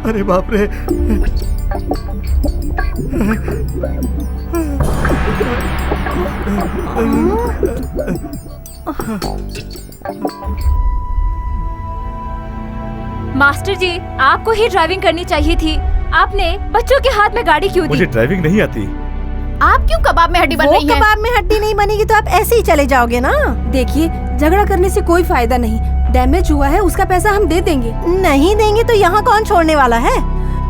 अरे बाप रे। मास्टर जी, आपको ही ड्राइविंग करनी चाहिए थी। आपने बच्चों के हाथ में गाड़ी क्यों दी? मुझे ड्राइविंग नहीं आती। आप क्यों कबाब में हड्डी बन रही है? कबाब में हड्डी नहीं बनेगी तो आप ऐसे ही चले जाओगे ना। देखिए, झगड़ा करने से कोई फायदा नहीं। डैमेज हुआ है, उसका पैसा हम दे देंगे। नहीं देंगे तो यहाँ कौन छोड़ने वाला है?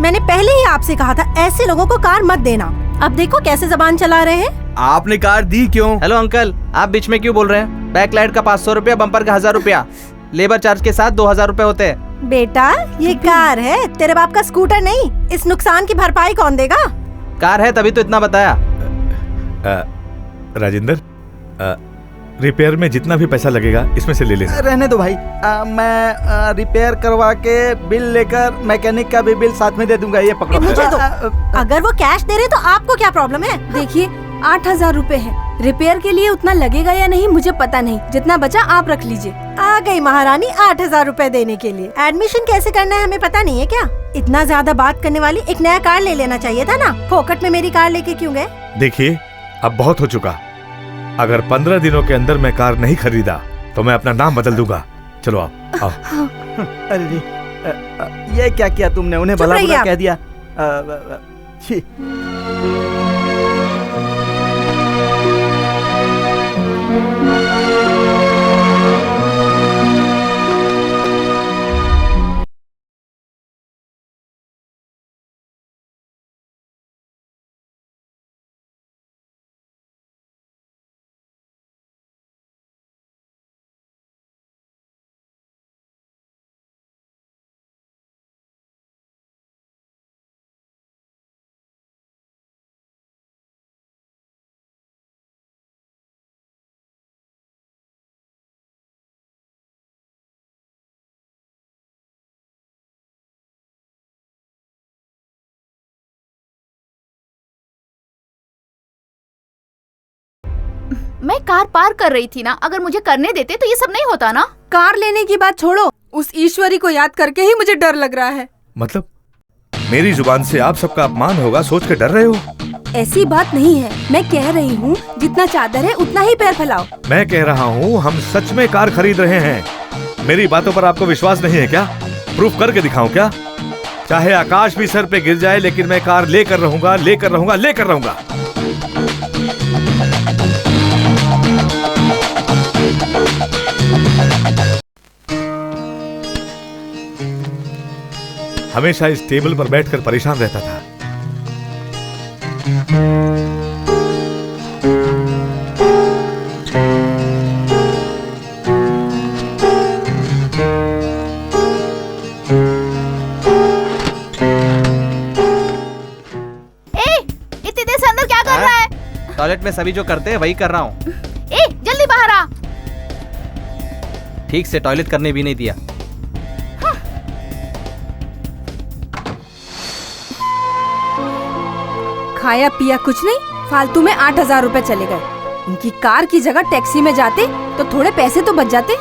मैंने पहले ही आपसे कहा था ऐसे लोगों को कार मत देना। अब देखो कैसे जबान चला रहे हैं। आपने कार दी क्यों? हेलो अंकल, आप बीच में क्यों बोल रहे हैं? बैक लाइट का 500 रुपया, बम्पर का 1000 रुपया, लेबर चार्ज के साथ 2000 रुपए होते हैं। बेटा, ये कार है, तेरे बाप का स्कूटर नहीं। इस नुकसान की भरपाई कौन देगा? कार है तभी तो इतना बताया। राजेंद्र, रिपेयर में जितना भी पैसा लगेगा इसमें से ले लेना। रहने दो भाई, मैं रिपेयर करवा के बिल लेकर मैकेनिक का भी बिल साथ में दे दूंगा। ये पकड़ो। मुझे दो। अगर वो कैश दे रहे तो आपको क्या प्रॉब्लम है? देखिए, 8000 रुपए है। रिपेयर के लिए उतना लगेगा या नहीं मुझे पता नहीं, जितना बचा आप रख लीजिए। आ गई महारानी 8000 रुपए देने के लिए। एडमिशन कैसे करना है हमें पता नहीं है क्या? इतना ज्यादा बात करने वाली एक नया कार ले लेना चाहिए था ना। फोकट में मेरी कार लेके क्यों गए? देखिए, अब बहुत हो चुका। अगर 15 दिनों के अंदर मैं कार नहीं खरीदा तो मैं अपना नाम बदल दूंगा। चलो आओ। अरे ये क्या किया तुमने? उन्हें भला बुरा कह दिया। छी। मैं कार पार कर रही थी ना। अगर मुझे करने देते तो ये सब नहीं होता ना। कार लेने की बात छोड़ो, उस ईश्वरी को याद करके ही मुझे डर लग रहा है। मतलब मेरी जुबान से आप सबका अपमान होगा सोच के डर रहे हो? ऐसी बात नहीं है। मैं कह रही हूँ जितना चादर है उतना ही पैर फैलाओ। मैं कह रहा हूँ हम सच में कार खरीद रहे हैं। मेरी बातों पर आपको विश्वास नहीं है क्या? प्रूफ करके दिखाऊं क्या? चाहे आकाश भी सर पे गिर जाए लेकिन मैं कार लेकर रहूंगा, लेकर रहूंगा, लेकर रहूंगा। हमेशा इस टेबल पर बैठकर परेशान रहता था। इतनी देर से अंदर क्या कर रहा है? टॉयलेट में सभी जो करते हैं वही कर रहा हूँ। जल्दी बाहर आ। ठीक से टॉयलेट करने भी नहीं दिया। खाया पिया कुछ नहीं, फालतू में 8000 रुपए चले गए। उनकी कार की जगह टैक्सी में जाते तो थोड़े पैसे तो बच जाते।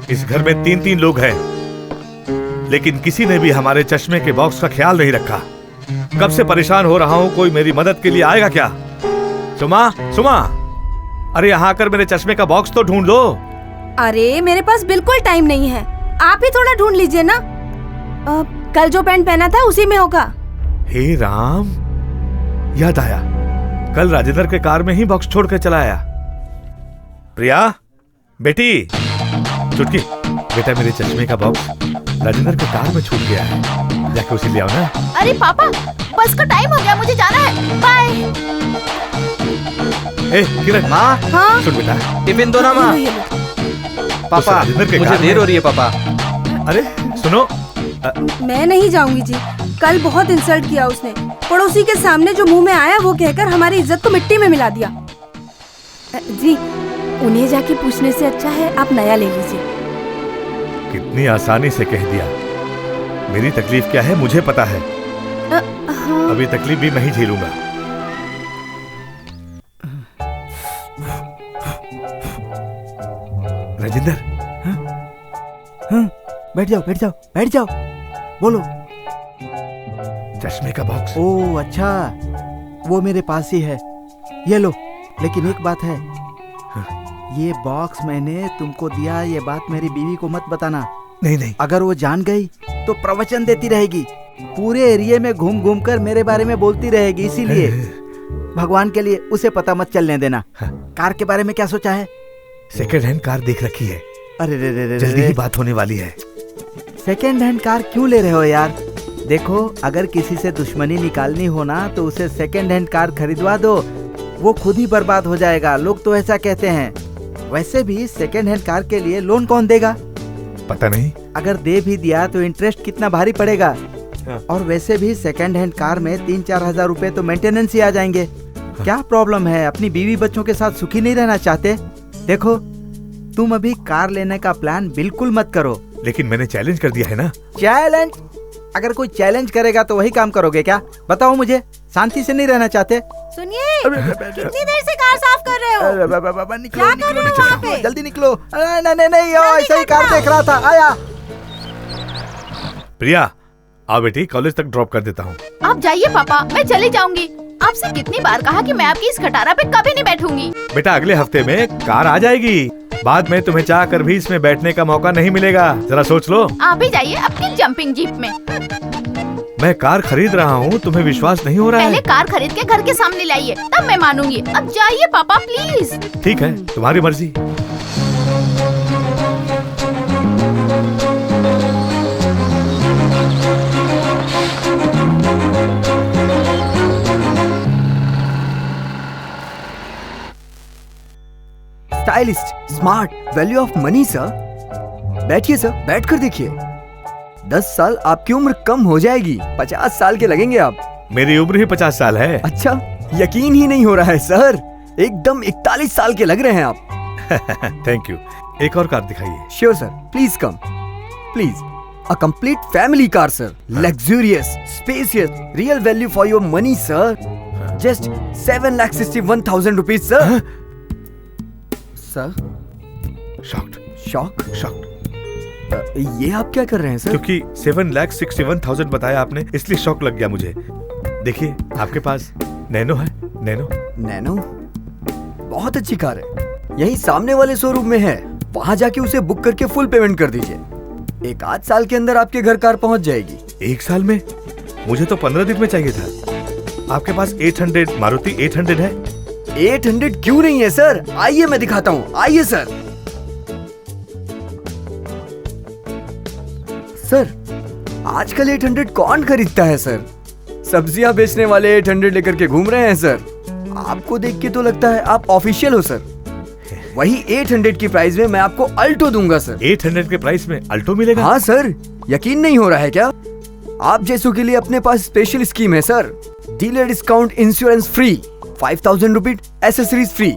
इस घर में 3-3 लोग हैं, लेकिन किसी ने भी हमारे चश्मे के बॉक्स का ख्याल नहीं रखा। कब से परेशान हो रहा हूँ, कोई मेरी मदद के लिए आएगा क्या? सुमा, सुमा, अरे यहाँ आकर मेरे चश्मे का बॉक्स तो ढूंढ लो। अरे मेरे पास बिल्कुल टाइम नहीं है, आप ही थोड़ा ढूंढ लीजिए ना। कल जो पैंट पहना था उसी में होगा। हे राम, याद आया, कल राजेंद्र के कार में ही बॉक्स छोड़ कर चला आया। प्रिया बेटी, चुटकी बेटा, मेरे चश्मे का बॉक्स राजेंद्र के कार में छूट गया है, जाके उसे ले आओ ना। अरे पापा, बस का टाइम हो गया, मुझे जाना है, बाय। ए किरण, माँ, हाँ? सुन बेटा, टिफिन दो ना माँ। पापा, मुझे देर हो रही है पापा। अरे सुनो, मैं नहीं जाऊंगी जी, कल बहुत इंसल्ट किया उसने। पड़ोसी के सामने जो मुंह में आया वो कहकर हमारी इज्जत को मिट्टी में मिला दिया। जी, उन्हें जाके पूछने से अच्छा है आप नया ले लीजिए। कितनी आसानी से कह दिया। मेरी तकलीफ क्या है मुझे पता है। हाँ। अभी तकलीफ भी मैं ही झेलूंगा। राजेंद्र, बैठ जाओ बैठ जाओ बैठ जाओ, बोलो। चश्मे का बॉक्स। ओह अच्छा, वो मेरे पास ही है, ये लो। लेकिन एक बात है, ये बॉक्स मैंने तुमको दिया, ये बात मेरी बीवी को मत बताना। नहीं नहीं, अगर वो जान गई तो प्रवचन देती रहेगी, पूरे एरिया में घूम घूम कर मेरे बारे में बोलती रहेगी। इसीलिए भगवान के लिए उसे पता मत चलने देना। कार के बारे में क्या सोचा है? सेकंड हैंड कार देख रखी है। अरे रे रे रे, जल्दी ही बात होने वाली है। सेकंड हैंड कार क्यों ले रहे हो यार? देखो, अगर किसी से दुश्मनी निकालनी हो ना तो उसे सेकंड हैंड कार खरीदवा दो, वो खुद ही बर्बाद हो जाएगा। लोग तो ऐसा कहते हैं। वैसे भी सेकंड हैंड कार के लिए लोन कौन देगा? पता नहीं। अगर दे भी दिया तो इंटरेस्ट कितना भारी पड़ेगा। और वैसे भी सेकंड हैंड कार में 3-4 हजार रुपए तो मेंटेनेंस ही आ जाएंगे। क्या प्रॉब्लम है? अपनी बीवी बच्चों के साथ सुखी नहीं रहना चाहते? देखो, तुम अभी कार लेने का प्लान बिल्कुल मत करो। लेकिन मैंने चैलेंज कर दिया है ना। चैलेंज? अगर कोई चैलेंज करेगा तो वही काम करोगे क्या? बताओ मुझे, शांति से नहीं रहना चाहते? सुनिए, कितनी देर से कार साफ कर रहे हो? निकलो, क्या कर रहे हो वहाँ पे? जल्दी निकलो। नहीं, ऐसा ही कार देख रहा था, आया। प्रिया, आओ बेटी, कॉलेज तक ड्रॉप कर देता हूँ। आप जाइए पापा, मैं चली जाऊंगी। आपसे कितनी बार कहा कि मैं आपकी इस खटारा पे कभी नहीं बैठूंगी। बेटा, अगले हफ्ते में कार आ जाएगी, बाद में तुम्हें चाह कर भी इसमें बैठने का मौका नहीं मिलेगा। जरा सोच लो। आप ही जाइए अपनी जंपिंग जीप में। मैं कार खरीद रहा हूँ, तुम्हें विश्वास नहीं हो रहा पहले है? कार खरीद के घर के सामने लाइए, तब मैं मानूंगी। अब जाइए पापा प्लीज। ठीक है, तुम्हारी मर्जी। Stylist, smart, value of money sir. बैठिए सर, बैठकर देखिए। 10 साल आपकी उम्र कम हो जाएगी, 50 साल के लगेंगे आप। मेरी उम्र ही 50 साल है। अच्छा, यकीन ही नहीं हो रहा है सर, एकदम 41 साल के लग रहे हैं आप। Thank you. एक और कार दिखाइए। Sure sir, please come, please. A complete family car sir, luxurious, spacious, real value for your money sir. Just 7,61,000 rupees sir. Sir, shock? ये आप क्या कर रहे हैं सर? क्योंकि 7,61,000 बताया आपने, इसलिए शॉक लग गया मुझे। देखिए, आपके पास नैनो है? नैनो बहुत अच्छी कार है, यही सामने वाले शोरूम में है। वहाँ जाके उसे बुक करके फुल पेमेंट कर दीजिए। 1-8 साल के अंदर आपके घर कार पहुँच जाएगी। 1 साल में? मुझे तो 15 दिन में चाहिए था। आपके पास 800 मारुति 800 है? 800 क्यों नहीं है सर? आइए मैं दिखाता हूँ, आइए सर। सर, आजकल 800 कौन खरीदता है सर? सब्जियां बेचने वाले 800 लेकर के घूम रहे हैं सर। आपको देख के तो लगता है आप ऑफिशियल हो सर। वही 800 की प्राइस में मैं आपको अल्टो दूंगा सर। 800 के प्राइस में अल्टो मिलेगा? हाँ सर, यकीन नहीं हो रहा है क्या? आप जैसों के लिए अपने पास स्पेशल स्कीम है sir. Dealer discount, insurance free, 5,000 rupees accessories free.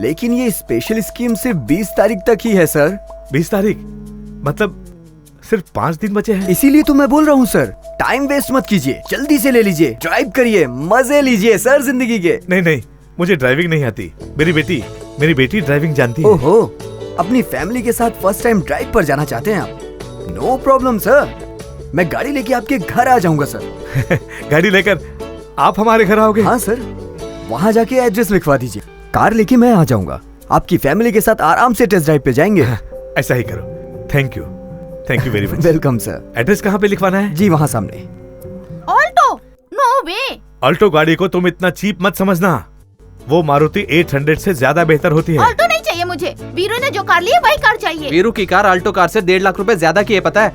लेकिन ये स्पेशल स्कीम सिर्फ 20 तारीख तक ही है सर। 20 तारीख? मतलब सिर्फ 5 दिन बचे हैं। इसीलिए तो मैं बोल रहा हूँ सर, टाइम वेस्ट मत कीजिए, जल्दी से ले लीजिए, ड्राइव करिए, मजे लीजिए सर जिंदगी के। नहीं, मुझे ड्राइविंग नहीं आती। मेरी बेटी ड्राइविंग जानती है। ओहो, अपनी फैमिली के साथ फर्स्ट टाइम ड्राइव पर जाना चाहते हैं आप? नो प्रॉब्लम सर, मैं गाड़ी लेके आपके घर आ जाऊंगा सर। गाड़ी लेकर आप हमारे घर आओगे? हाँ सर, वहाँ जाके एड्रेस लिखवा दीजिए, कार लेके मैं आ जाऊंगा। आपकी फैमिली के साथ आराम से टेस्ट ड्राइव पे जाएंगे। ऐसा ही करो। Thank you very much. Welcome sir. Address कहाँ पे लिखवाना है? जी वहाँ सामने। ऑल्टो? नो वे। ऑल्टो गाड़ी को तुम इतना चीप मत समझना, वो मारुति 800 से ज्यादा बेहतर होती है। ऑल्टो नहीं चाहिए मुझे, वीरू ने जो कार ली है वही कार चाहिए। वीरू की कार ऑल्टो कार से 1.5 लाख रुपए ज्यादा की है, पता है?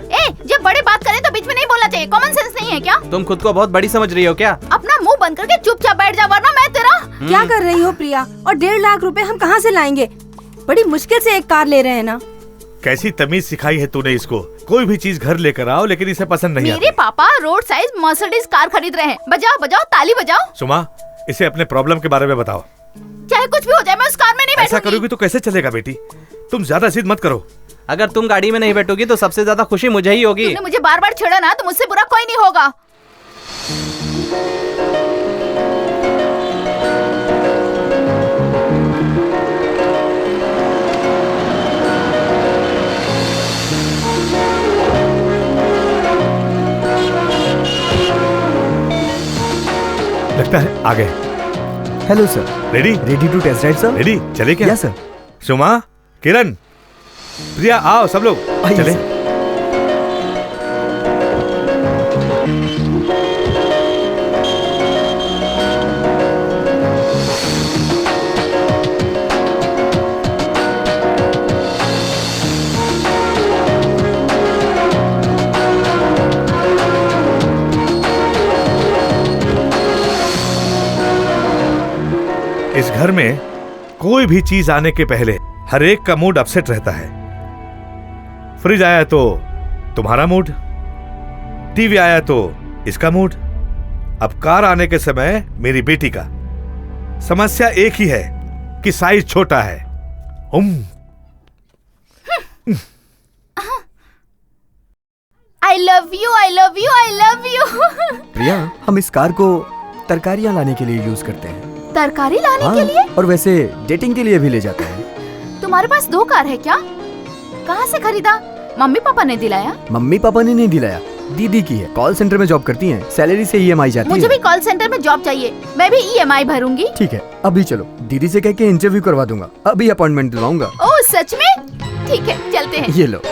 जब बड़े बात करें तो बीच में नहीं बोलना चाहिए, कॉमन सेंस नहीं है क्या? तुम खुद को बहुत बड़ी समझ रही हो क्या? अपना मुंह बंद करके चुपचाप बैठ जा, वरना मैं तेरा। क्या कर रही हो प्रिया? और 1.5 लाख रुपए हम कहाँ से लाएंगे? बड़ी मुश्किल से एक कार ले रहे हैं ना। कैसी तमीज सिखाई है तूने इसको? कोई भी चीज घर लेकर आओ लेकिन इसे पसंद नहीं मेरे पापा रोड साइज मर्सिडीज कार खरीद रहे हैं। बजाओ बजाओ ताली बजाओ। सुमा, इसे अपने प्रॉब्लम के बारे में बताओ। चाहे कुछ भी हो जाए मैं उस कार में नहीं बैठूंगी। ऐसा करोगी तो कैसे चलेगा बेटी? तुम ज्यादा जिद मत करो। अगर तुम गाड़ी में नहीं बैठोगी तो सबसे ज्यादा खुशी मुझे ही होगी। तुमने मुझे बार बार छेड़ा ना तो मुझसे बुरा कोई नहीं होगा। लगता है आ गए। Hello sir. Ready to test ride sir? Ready, चले क्या? Yes sir. सुमा, किरण, प्रिया, आओ सब लोग चले। इस घर में कोई भी चीज आने के पहले हर एक का मूड अपसेट रहता है। फ्रिज आया तो तुम्हारा मूड, टीवी आया तो इसका मूड, अब कार आने के समय मेरी बेटी का। समस्या एक ही है कि साइज छोटा है। I love you, I love you, I love you। प्रिया, हम इस कार को तरकारियाँ लाने के लिए यूज करते हैं। तरकारी लाने हाँ, के लिए? और वैसे डेटिंग के लिए भी ले जाते हैं। तुम्हारे पास 2 कार है क्या? कहाँ से खरीदा? मम्मी पापा ने दिलाया? मम्मी पापा ने नहीं दिलाया, दीदी की है। कॉल सेंटर में जॉब करती हैं, सैलरी से EMI जाती है। मुझे भी कॉल सेंटर में जॉब चाहिए, मैं भी EMI भरूंगी। ठीक है, अभी चलो, दीदी से कह के इंटरव्यू करवा दूंगा, अभी अपॉइंटमेंट दिलवाऊंगा। ओह सच में? ठीक है चलते हैं। ये लो।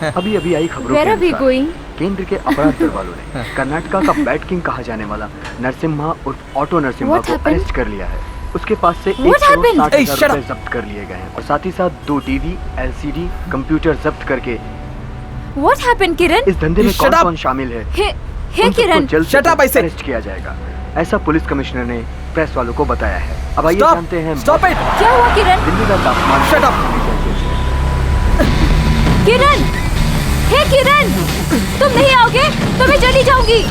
अभी अभी आई खबरों के अनुसार केंद्र के अपराध दल वालों ने कर्नाटका का बैट किंग कहा जाने वाला नरसिम्हा उर्फ ऑटो नरसिम्हा को अरेस्ट कर लिया है। उसके पास से 1,60,000 रुपए जब्त कर लिए गए हैं और साथ ही साथ 2 टीवी, LCD, कंप्यूटर जब्त करके। What happened, किरण? इस धंधे में कौन-कौन शामिल है? हे किरण, जल्द अरेस्ट किया जाएगा, ऐसा पुलिस कमिश्नर ने प्रेस वालों को बताया है। अब आइए जानते हैं क्या हुआ किरण? दिल्ली का तापमान। किरण, हे किरण, तुम नहीं आओगे तो मैं चली जाऊंगी।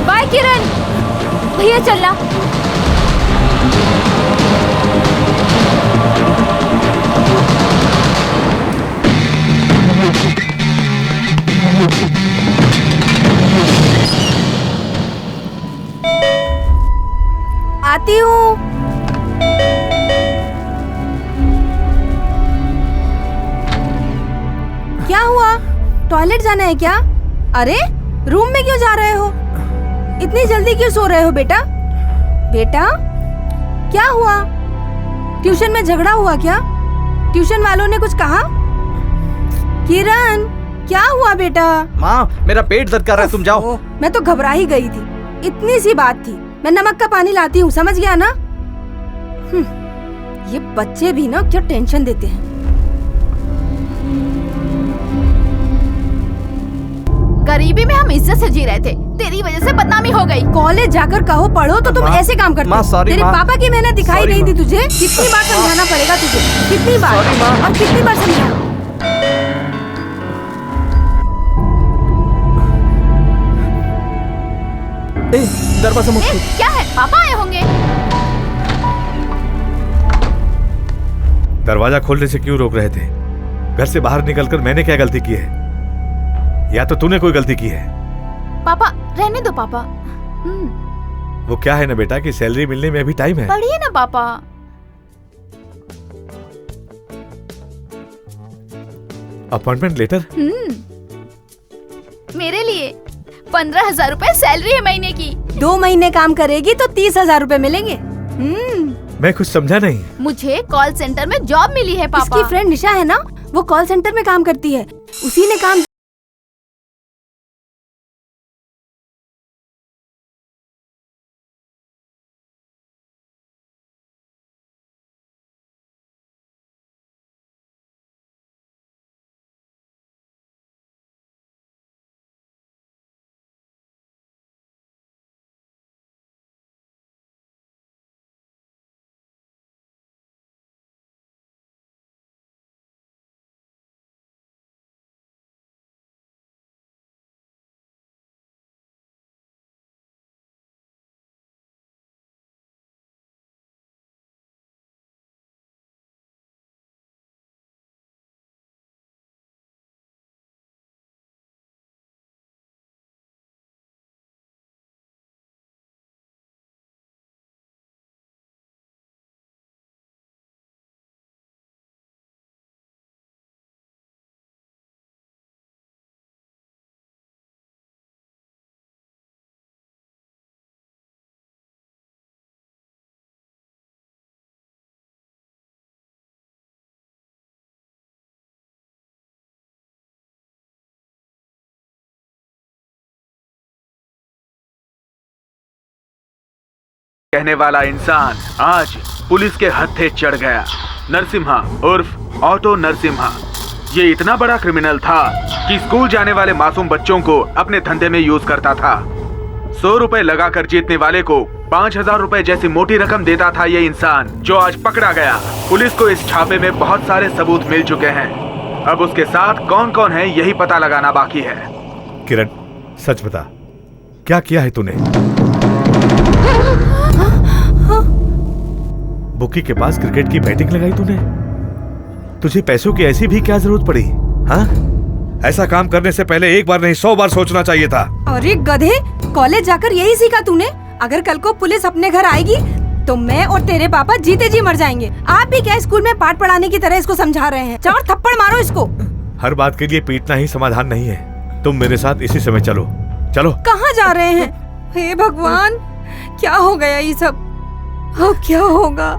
बाय किरण, भैया चलना। आती हूँ। क्या हुआ? टॉयलेट जाना है क्या? अरे रूम में क्यों जा रहे हो? इतनी जल्दी क्यों सो रहे हो बेटा? बेटा क्या हुआ? ट्यूशन में झगड़ा हुआ क्या? ट्यूशन वालों ने कुछ कहा? किरण क्या हुआ बेटा? माँ मेरा पेट दर्द कर रहा है, तुम जाओ। मैं तो घबरा ही गई थी, इतनी सी बात थी। मैं नमक का पानी लाती हूँ, समझ गया ना? ये बच्चे भी ना क्या टेंशन देते हैं। गरीबी में हम इज्जत से जी रहे थे, तेरी वजह से बदनामी हो गई। कॉलेज जाकर कहो पढ़ो तो तुम ऐसे काम करते। तेरे पापा की मेहनत दिखाई नहीं दी तुझे? कितनी बार समझाना पड़ेगा तुझे? कितनी बार और कितनी बार समझाना? दरवाजा मत खोल। क्या है? पापा आए होंगे। दरवाजा खोलने से क्यों रोक रहे थे? घर से बाहर निकलकर मैंने क्या गलती की है? या तो तूने कोई गलती की है? पापा रहने दो पापा। वो क्या है ना बेटा कि सैलरी मिलने में अभी टाइम है। पढ़िए ना पापा। Appointment letter? मेरे लिए 15,000 रूपए सैलरी है महीने की। 2 महीने काम करेगी तो 30,000 रूपए मिलेंगे। मैं कुछ समझा नहीं। मुझे कॉल सेंटर में जॉब मिली है पापा। इसकी फ्रेंड निशा है ना, वो कॉल सेंटर में काम करती है, उसी ने काम। कहने वाला इंसान आज पुलिस के हत्थे चढ़ गया। नरसिम्हा उर्फ ऑटो नरसिम्हा ये इतना बड़ा क्रिमिनल था कि स्कूल जाने वाले मासूम बच्चों को अपने धंधे में यूज करता था। 100 रुपए लगाकर जीतने वाले को 5,000 रुपए जैसी मोटी रकम देता था ये इंसान, जो आज पकड़ा गया। पुलिस को इस छापे में बहुत सारे सबूत मिल चुके हैं। अब उसके साथ कौन कौन है यही पता लगाना बाकी है। किरण, सच बता, क्या किया है तूने? बुकी के पास क्रिकेट की बैटिंग लगाई तूने? तुझे पैसों की ऐसी भी क्या जरूरत पड़ी? हाँ, ऐसा काम करने से पहले एक बार नहीं 100 बार सोचना चाहिए था। अरे गधे, कॉलेज जाकर यही सीखा तूने? अगर कल को पुलिस अपने घर आएगी तो मैं और तेरे पापा जीते जी मर जाएंगे। आप भी क्या स्कूल में पाठ पढ़ाने की तरह इसको समझा रहे हैं? 4 थप्पड़ मारो इसको। हर बात के लिए पीटना ही समाधान नहीं है। तुम मेरे साथ इसी समय चलो। चलो। कहाँ जा रहे हैं? हे भगवान, क्या हो गया ये सब? अब क्या होगा?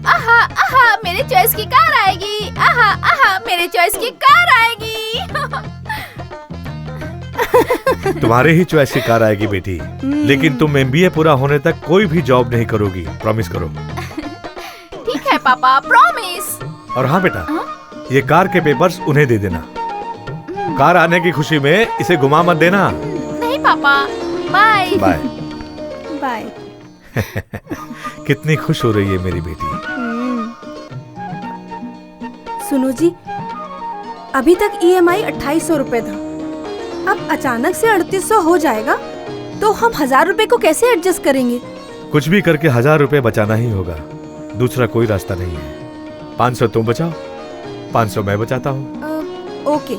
आहा आहा, मेरे चॉइस की कार आएगी। आहा आहा, मेरे चॉइस की कार आएगी। तुम्हारे ही चॉइस की कार आएगी बेटी, लेकिन तुम MBA पूरा होने तक कोई भी जॉब नहीं करोगी। प्रॉमिस करो। ठीक है पापा, प्रॉमिस। और हाँ बेटा, ये कार के पेपर्स उन्हें दे देना। कार आने की खुशी में इसे घुमा मत देना। नहीं पापा, बाय बाय बाय। कितनी खुश हो रही है मेरी बेटी। सुनो जी, अभी तक EMI 2800 रुपए था, अब अचानक से 3800 हो जाएगा तो हम 1000 रुपए को कैसे एडजस्ट करेंगे? कुछ भी करके 1000 रुपए बचाना ही होगा, दूसरा कोई रास्ता नहीं है। 500 तुम बचाओ, 500 मैं बचाता हूँ। ओके,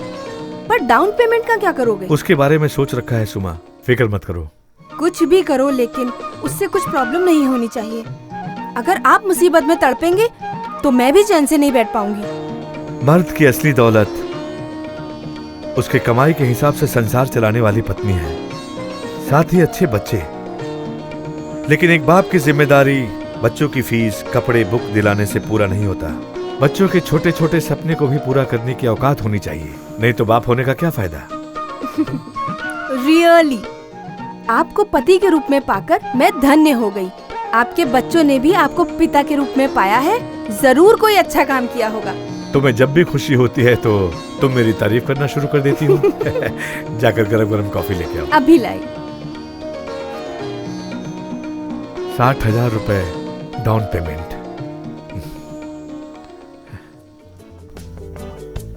पर डाउन पेमेंट का क्या करोगे? उसके बारे में सोच रखा है सुमा, फिक्र मत करो। कुछ भी करो लेकिन उससे कुछ प्रॉब्लम नहीं होनी चाहिए। अगर आप मुसीबत में तड़पेंगे तो मैं भी चैन से नहीं बैठ पाऊंगी। मर्द की असली दौलत उसके कमाई के हिसाब से संसार चलाने वाली पत्नी है, साथ ही अच्छे बच्चे। लेकिन एक बाप की जिम्मेदारी बच्चों की फीस, कपड़े, बुक दिलाने से पूरा नहीं होता। बच्चों के छोटे छोटे सपने को भी पूरा करने की औकात होनी चाहिए, नहीं तो बाप होने का क्या फायदा। रियली आपको पति के रूप में पाकर मैं धन्य हो गई। आपके बच्चों ने भी आपको पिता के रूप में पाया है। जरूर कोई अच्छा काम किया होगा। तुम्हें जब भी खुशी होती है तो तुम मेरी तारीफ करना शुरू कर देती हो। जाकर गरम गरम कॉफी लेके आओ। अभी लाई। 60,000 रुपए डाउन पेमेंट।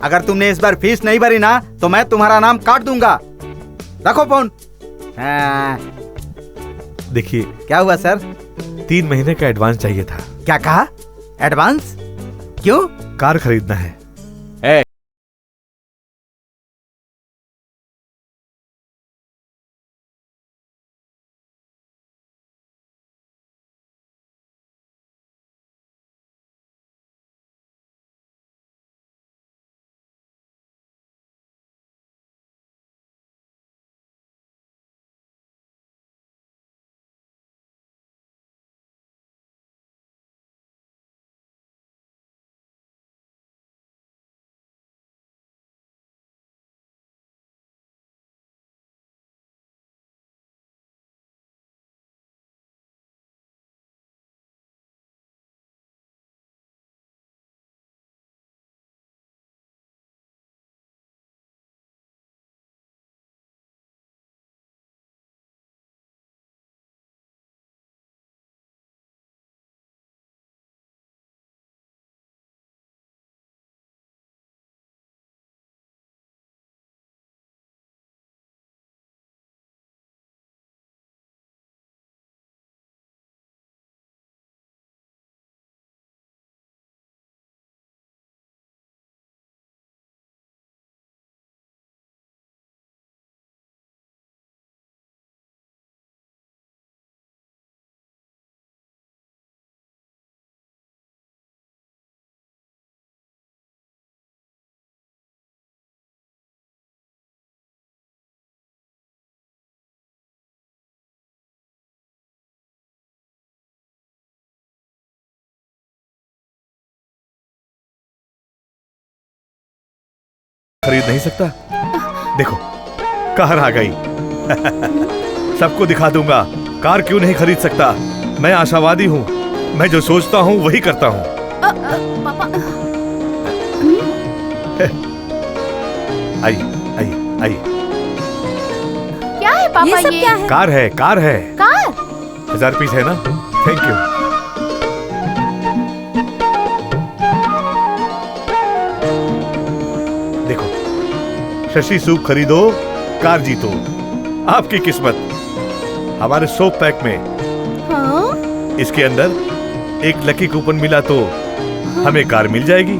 अगर तुमने इस बार फीस नहीं भरी ना तो मैं तुम्हारा नाम काट दूंगा। रखो फोन। देखिए क्या हुआ सर? 3 महीने का एडवांस चाहिए था। क्या कहा? एडवांस? क्यों? कार खरीदना है। खरीद नहीं सकता। देखो कार आ गई। सबको दिखा दूंगा कार क्यों नहीं खरीद सकता। मैं आशावादी हूँ, मैं जो सोचता हूँ वही करता हूँ। पापा आई आई आई। क्या है पापा? ये सब क्या है? कार है, कार है। कार? 1000 पीस है ना? Thank you. देखो शशि सूप खरीदो, कार जीतो। आपकी किस्मत। हमारे सोप पैक में इसके अंदर एक लकी कूपन मिला तो हमें कार मिल जाएगी।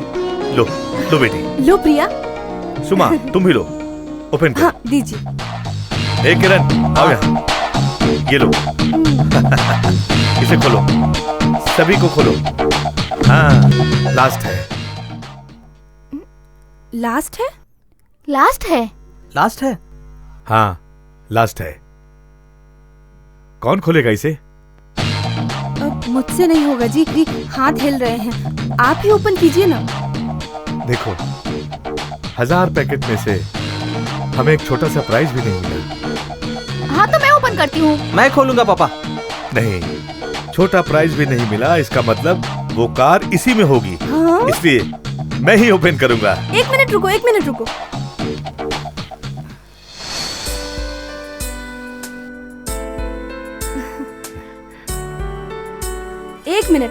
लो लो बेटी। लो प्रिया। सुमा तुम भी लो। ओपन करो। हाँ दीजिए। एक किरण आओ यहाँ। ये लो। इसे खोलो, सभी को खोलो। हाँ लास्ट है। लास्ट है? लास्ट है? लास्ट है? हाँ लास्ट है। कौन खोलेगा इसे? मुझसे नहीं होगा जी, हाथ हिल रहे हैं। आप ही ओपन कीजिए ना। देखो 1000 पैकेट में से हमें एक छोटा सा प्राइज भी नहीं मिला। हाँ तो मैं ओपन करती हूँ। मैं खोलूंगा पापा। नहीं, छोटा प्राइज भी नहीं मिला, इसका मतलब वो कार इसी में होगी। हाँ? इसलिए मैं ही ओपन करूंगा। एक मिनट रुको, एक मिनट रुको।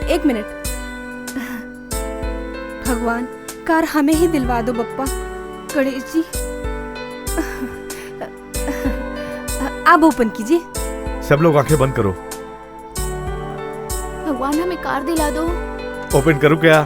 एक मिनट। भगवान कार हमें ही दिलवा दो बप्पा। गणेश जी आप ओपन कीजिए। सब लोग आंखें बंद करो। भगवान हमें कार दिला दो। ओपन करूं क्या?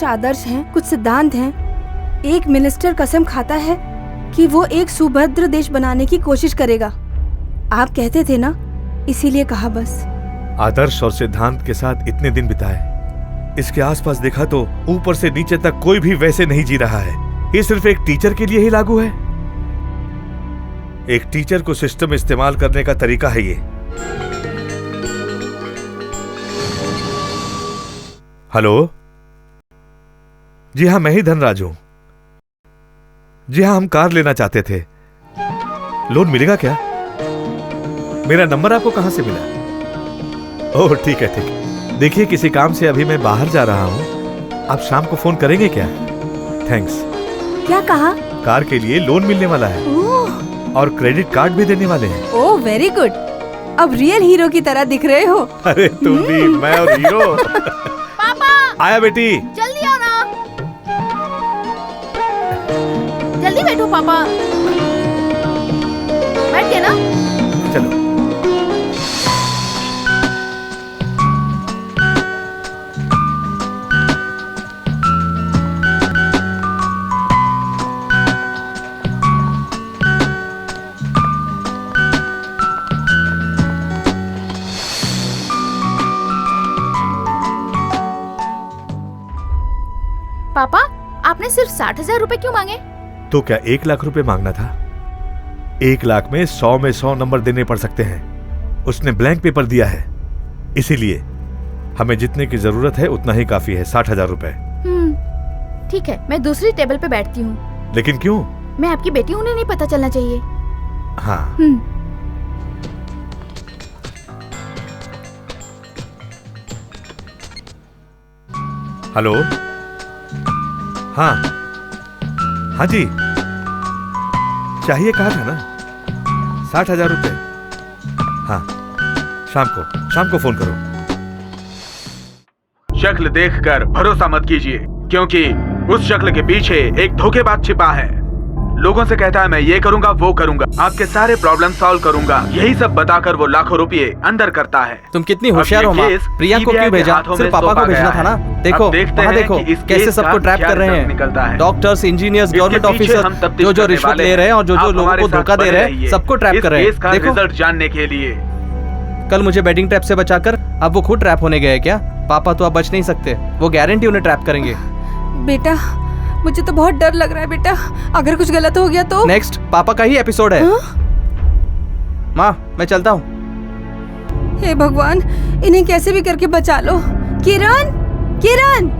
आदर्श हैं, कुछ सिद्धांत हैं। एक मिनिस्टर कसम खाता है कि वो एक सुभद्र देश बनाने की कोशिश करेगा। आप कहते थे ना, इसीलिए कहा बस। आदर्श और सिद्धांत के साथ इतने दिन बिताए, इसके आसपास देखा तो ऊपर से नीचे तक कोई भी वैसे नहीं जी रहा है। ये सिर्फ एक टीचर के लिए ही लागू है। एक टीचर को सिस्टम इस्तेमाल करने का तरीका है ये। हेलो, जी हाँ, मैं ही धनराज हूं। जी हाँ, हम कार लेना चाहते थे। लोन मिलेगा क्या? मेरा नंबर आपको कहां से मिला? ओह ठीक है, ठीक है। देखिए, किसी काम से अभी मैं बाहर जा रहा हूं, आप शाम को फोन करेंगे क्या? थैंक्स। क्या कहा? कार के लिए लोन मिलने वाला है और क्रेडिट कार्ड भी देने वाले हैं। ओह वेरी गुड, अब रियल हीरो की तरह दिख रहे हो। अरे तुम भी, मैं और हीरो। पापा आया बेटी। जल्दी आओ ना, जल्दी बैठो पापा। बैठ गए ना? चलो। पापा, आपने सिर्फ 60,000 रुपए क्यों मांगे? तो क्या 1 लाख रुपए मांगना था? 1 लाख में 100 नंबर देने पड़ सकते हैं। उसने ब्लैंक पेपर दिया है, इसीलिए हमें जितने की जरूरत है उतना ही काफी है। 60,000 रुपए। ठीक है, मैं दूसरी टेबल पे बैठती हूँ। लेकिन क्यों? मैं आपकी बेटी हूँ, उन्हें नहीं पता चलना चाहिए। हाँ। हेलो। हाँ हाँ जी, चाहिए कहा था ना? 60,000 रुपए। हाँ, शाम को फोन करो। शक्ल देखकर भरोसा मत कीजिए, क्योंकि उस शक्ल के पीछे एक धोखेबाज छिपा है। लोगों से कहता है मैं ये करूंगा, वो करूंगा, आपके सारे प्रॉब्लम सॉल्व करूंगा, यही सब बताकर वो लाखों रुपए अंदर करता है। तुम कितनी होशियार हो माँ। प्रिया को क्यों भेजा? सिर्फ पापा को भेजना था ना। देखो वहाँ देखो कैसे सबको ट्रैप कर रहे हैं। डॉक्टर्स, इंजीनियर्स, गवर्नमेंट ऑफिसर, जो रिश्वत ले रहे हैं और जो लोगों को धोखा दे रहे हैं, सबको ट्रैप कर रहे हैं। देखो रिजल्ट जानने के लिए। कल मुझे बेडिंग ट्रैप से बचाकर अब वो खुद ट्रैप होने गए क्या? पापा तो अब बच नहीं सकते, वो गारंटी उन्हें ट्रैप करेंगे। बेटा, मुझे तो बहुत डर लग रहा है बेटा, अगर कुछ गलत हो गया तो। नेक्स्ट पापा का ही एपिसोड है। माँ मैं चलता हूँ। हे भगवान, इन्हें कैसे भी करके बचा लो। किरण, किरण।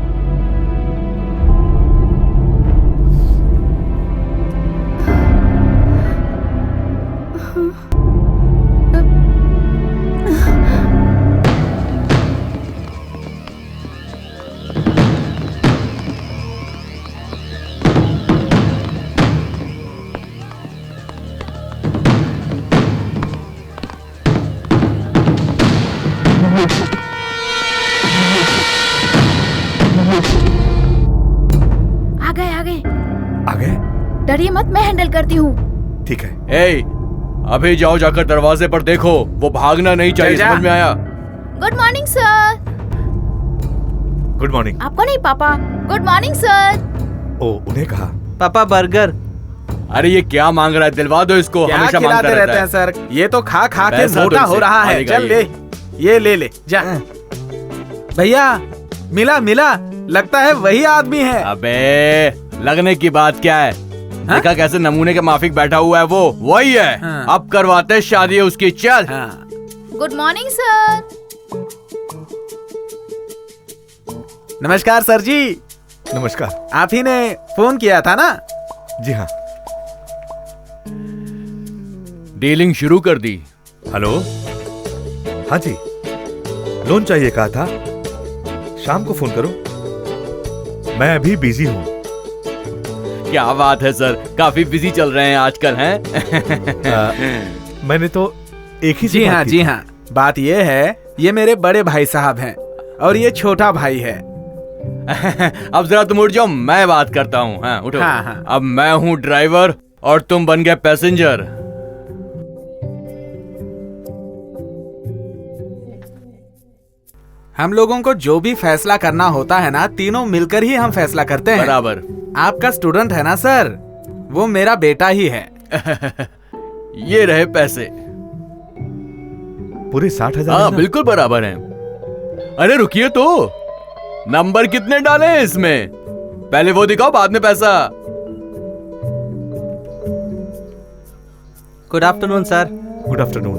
डरिए मत, मैं हैंडल करती हूँ। ठीक है। ए, अभी जाओ, जाकर दरवाजे पर देखो, वो भागना नहीं चाहिए। समझ में आया? Good morning sir. Good morning. आपको नहीं पापा, गुड मॉर्निंग सर। ओ, उन्हें कहा। पापा बर्गर। अरे ये क्या मांग रहा है? दिलवा दो इसको। क्या हमेशा खिलाते मांगता रहते हैं सर? ये तो खा खा के मोटा हो रहा है। चल ले, ये ले जा। भैया मिला मिला, लगता है वही आदमी है। अबे लगने की बात क्या है? हाँ? देखा कैसे नमूने के माफिक बैठा हुआ है, वो वही है। हाँ। अब करवाते शादी है उसकी। चल। हाँ। Good morning sir. नमस्कार सर जी। नमस्कार। आप ही ने फोन किया था ना? जी हाँ। डीलिंग शुरू कर दी। हेलो। हाँ जी, लोन चाहिए कहा था, शाम को फोन करो, मैं अभी बिजी हूँ। क्या बात है सर, काफी बिजी चल रहे हैं आजकल हैं? मैंने तो एक ही। जी हाँ, जी हाँ। बात ये है, ये मेरे बड़े भाई साहब हैं और ये छोटा भाई है। अब जरा तुम उठ जाओ, मैं बात करता हूँ। हाँ, उठो। हाँ, हाँ। अब मैं हूँ ड्राइवर और तुम बन गए पैसेंजर। हम लोगों को जो भी फैसला करना होता है ना, तीनों मिलकर ही हम फैसला करते हैं। बराबर। आपका स्टूडेंट है ना सर, वो मेरा बेटा ही है। ये रहे पैसे। पूरे 60,000? हाँ बिल्कुल बराबर हैं। अरे रुकिए तो, नंबर कितने डाले हैं इसमें? पहले वो दिखाओ, बाद में पैसा। Good afternoon sir. Good afternoon.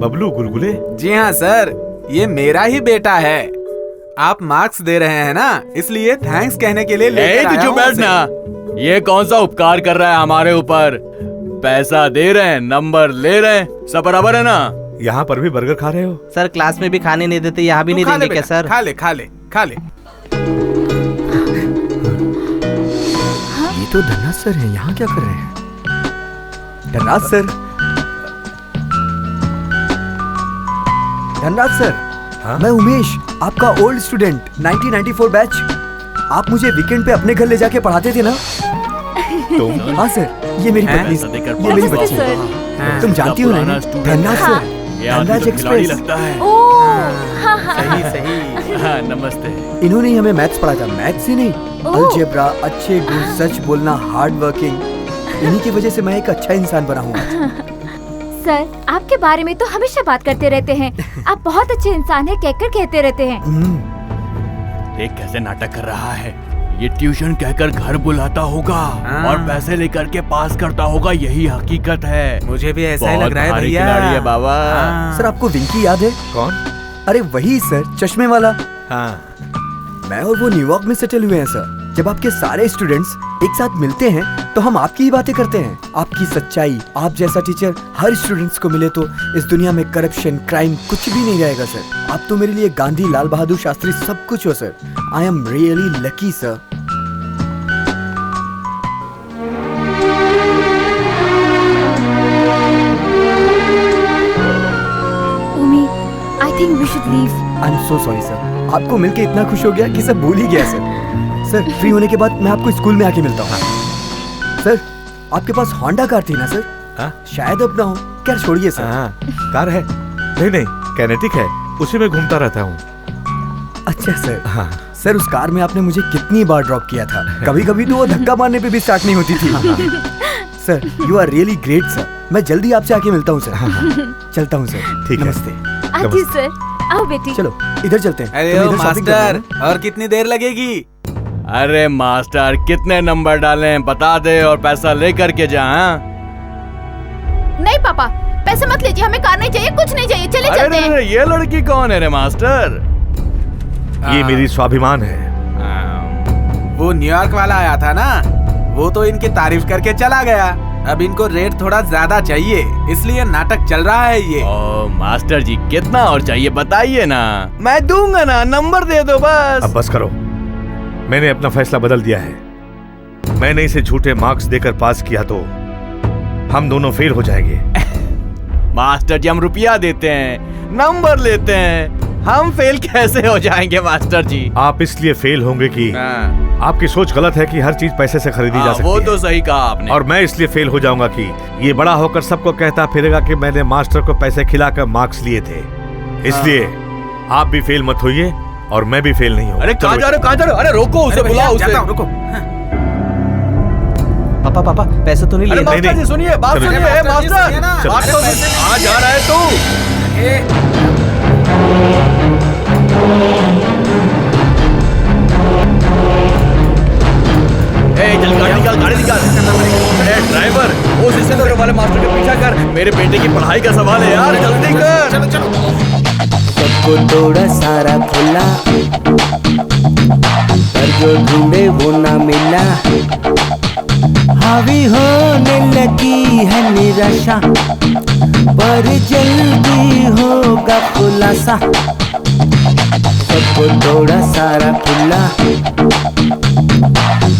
Bablu Gulgule? जी हाँ सर, ये मेरा ही बेटा है। आप मार्क्स दे रहे हैं ना, इसलिए थैंक्स कहने के लिए लेकर आया जो हूं बैठना। ये कौन सा उपकार कर रहा है हमारे ऊपर? पैसा दे रहे हैं, नंबर ले रहे हैं, सब बराबर है ना? यहाँ पर भी बर्गर खा रहे हो? सर क्लास में भी खाने नहीं देते, यहाँ भी नहीं देंगे क्या सर? खा ले खा ले खा ले। ये तो धनराज सर हैं, यहाँ क्या कर रहे हैं? Dhanraj sir, Dhanraj sir. हाँ? मैं उमेश, आपका ओल्ड स्टूडेंट, 1994 बैच। आप मुझे वीकेंड पे अपने घर ले जाके पढ़ाते थे ना? तुम? हाँ सर, ये मेरी पत्नी, ये मेरी बच्ची। तुम जानती हो ना धनराज सर, धनराज एक्सप्रेस। लगता है। सही सही। हाँ, नमस्ते। इन्होंने ही हमें मैथ्स पढ़ा था, मैथ्स ही नहीं, अलजेब्रा, अच्छे गुण, सच बोलना, हार्ड वर्किंग। इन्हीं की वजह से मैं एक अच्छा इंसान बना हूँ आज। सर, आपके बारे में तो हमेशा बात करते रहते हैं। आप बहुत अच्छे इंसान हैं कहकर कहते रहते हैं। देख कैसे नाटक कर रहा है। ये ट्यूशन कहकर घर बुलाता होगा और पैसे लेकर के पास करता होगा, यही हकीकत है। मुझे भी ऐसा ही लग रहा है भैया। खिलाड़ी है बाबा। सर आपको विंकी याद है? कौन? अरे वही सर, चश्मे वाला। हाँ। मैं और वो न्यूयॉर्क में सेटल हुए हैं सर। जब आपके सारे स्टूडेंट्स एक साथ मिलते हैं तो हम आपकी ही बातें करते हैं। आपकी सच्चाई, आप जैसा टीचर हर स्टूडेंट्स को मिले तो इस दुनिया में करप्शन, क्राइम कुछ भी नहीं रहेगा सर। आप तो मेरे लिए गांधी, लाल बहादुर शास्त्री सब कुछ हो sir. I am really lucky sir. I think we should leave. I'm so sorry sir. आपको मिलके इतना खुश हो गया कि सब भूल ही गया सर। सर फ्री होने के बाद मैं आपको स्कूल में आके मिलता हूँ। सर आपके पास होंडा कार थी ना सर? हाँ? शायद अब ना हो। क्या छोड़िए सर। हाँ, कार है? नहीं, कैनेटिक है, उसी में घूमता रहता हूँ। अच्छा सर। हाँ। सर उस कार में आपने मुझे कितनी बार ड्रॉप किया था। कभी कभी तो वो धक्का मारने पे भी स्टार्ट नहीं होती थी। Sir you are really great sir. मैं जल्दी आपसे आके मिलता हूँ सर। चलता हूँ सर। ठीक है। नमस्ते। आती सर, आओ बेटी। चलो इधर चलते हैं। अरे ओ मास्टर, और कितनी देर लगेगी? अरे मास्टर, कितने नंबर डाले हैं बता दे और पैसा लेकर के जा। नहीं पापा, पैसे मत लीजिए, हमें कार नहीं चाहिए, कुछ नहीं चाहिए, चले चलते हैं। अरे ये लड़की कौन है रे मास्टर? ये मेरी स्वाभिमान है। वो न्यूयॉर्क वाला आया था ना, वो तो इनकी तारीफ करके चला गया। अब इनको रेट थोड़ा ज्यादा चाहिए, इसलिए नाटक चल रहा है ये। ओ मास्टर जी, कितना और चाहिए बताइए ना, मैं दूंगा ना, नंबर दे दो बस। अब बस करो, मैंने अपना फैसला बदल दिया है। मैंने इसे झूठे मार्क्स देकर पास किया तो हम दोनों फेल हो जाएंगे। मास्टर जी, हम रुपया देते हैं, नंबर लेते हैं, हम फेल कैसे हो जाएंगे मास्टर जी? आप इसलिए फेल होंगे कि आपकी सोच गलत है कि हर चीज पैसे से खरीदी जा सकती है। वो तो सही कहा आपने। और मैं इसलिए फेल हो जाऊंगा कि ये बड़ा होकर सबको कहता फिरेगा कि मैंने मास्टर को पैसे खिलाकर मार्क्स लिए थे। इसलिए आप भी फेल मत होइए और मैं भी फेल नहीं हूँ। अरे कहाँ जा रहे हो, कहाँ जा रहे हो? अरे रोको उसे, बुलाओ उसे। रुको। पापा पैसे तो नहीं लिए? मास्टर जी सुनिए, बात सुनिए मास्टर। कहाँ जा रहा है तू? चल गाड़ी निकाल। ड्राइवर, उस सिकंदर वाले मास्टर के पीछा कर, मेरे बेटे की पढ़ाई का सवाल है यार, जल्दी कर। चलो। सबको थोड़ा सारा खुला, पर जो ढूंढे वो ना मिला। हावी होने लगी है निराशा, पर जल्दी होगा खुलासा। सबको थोड़ा सारा खुला,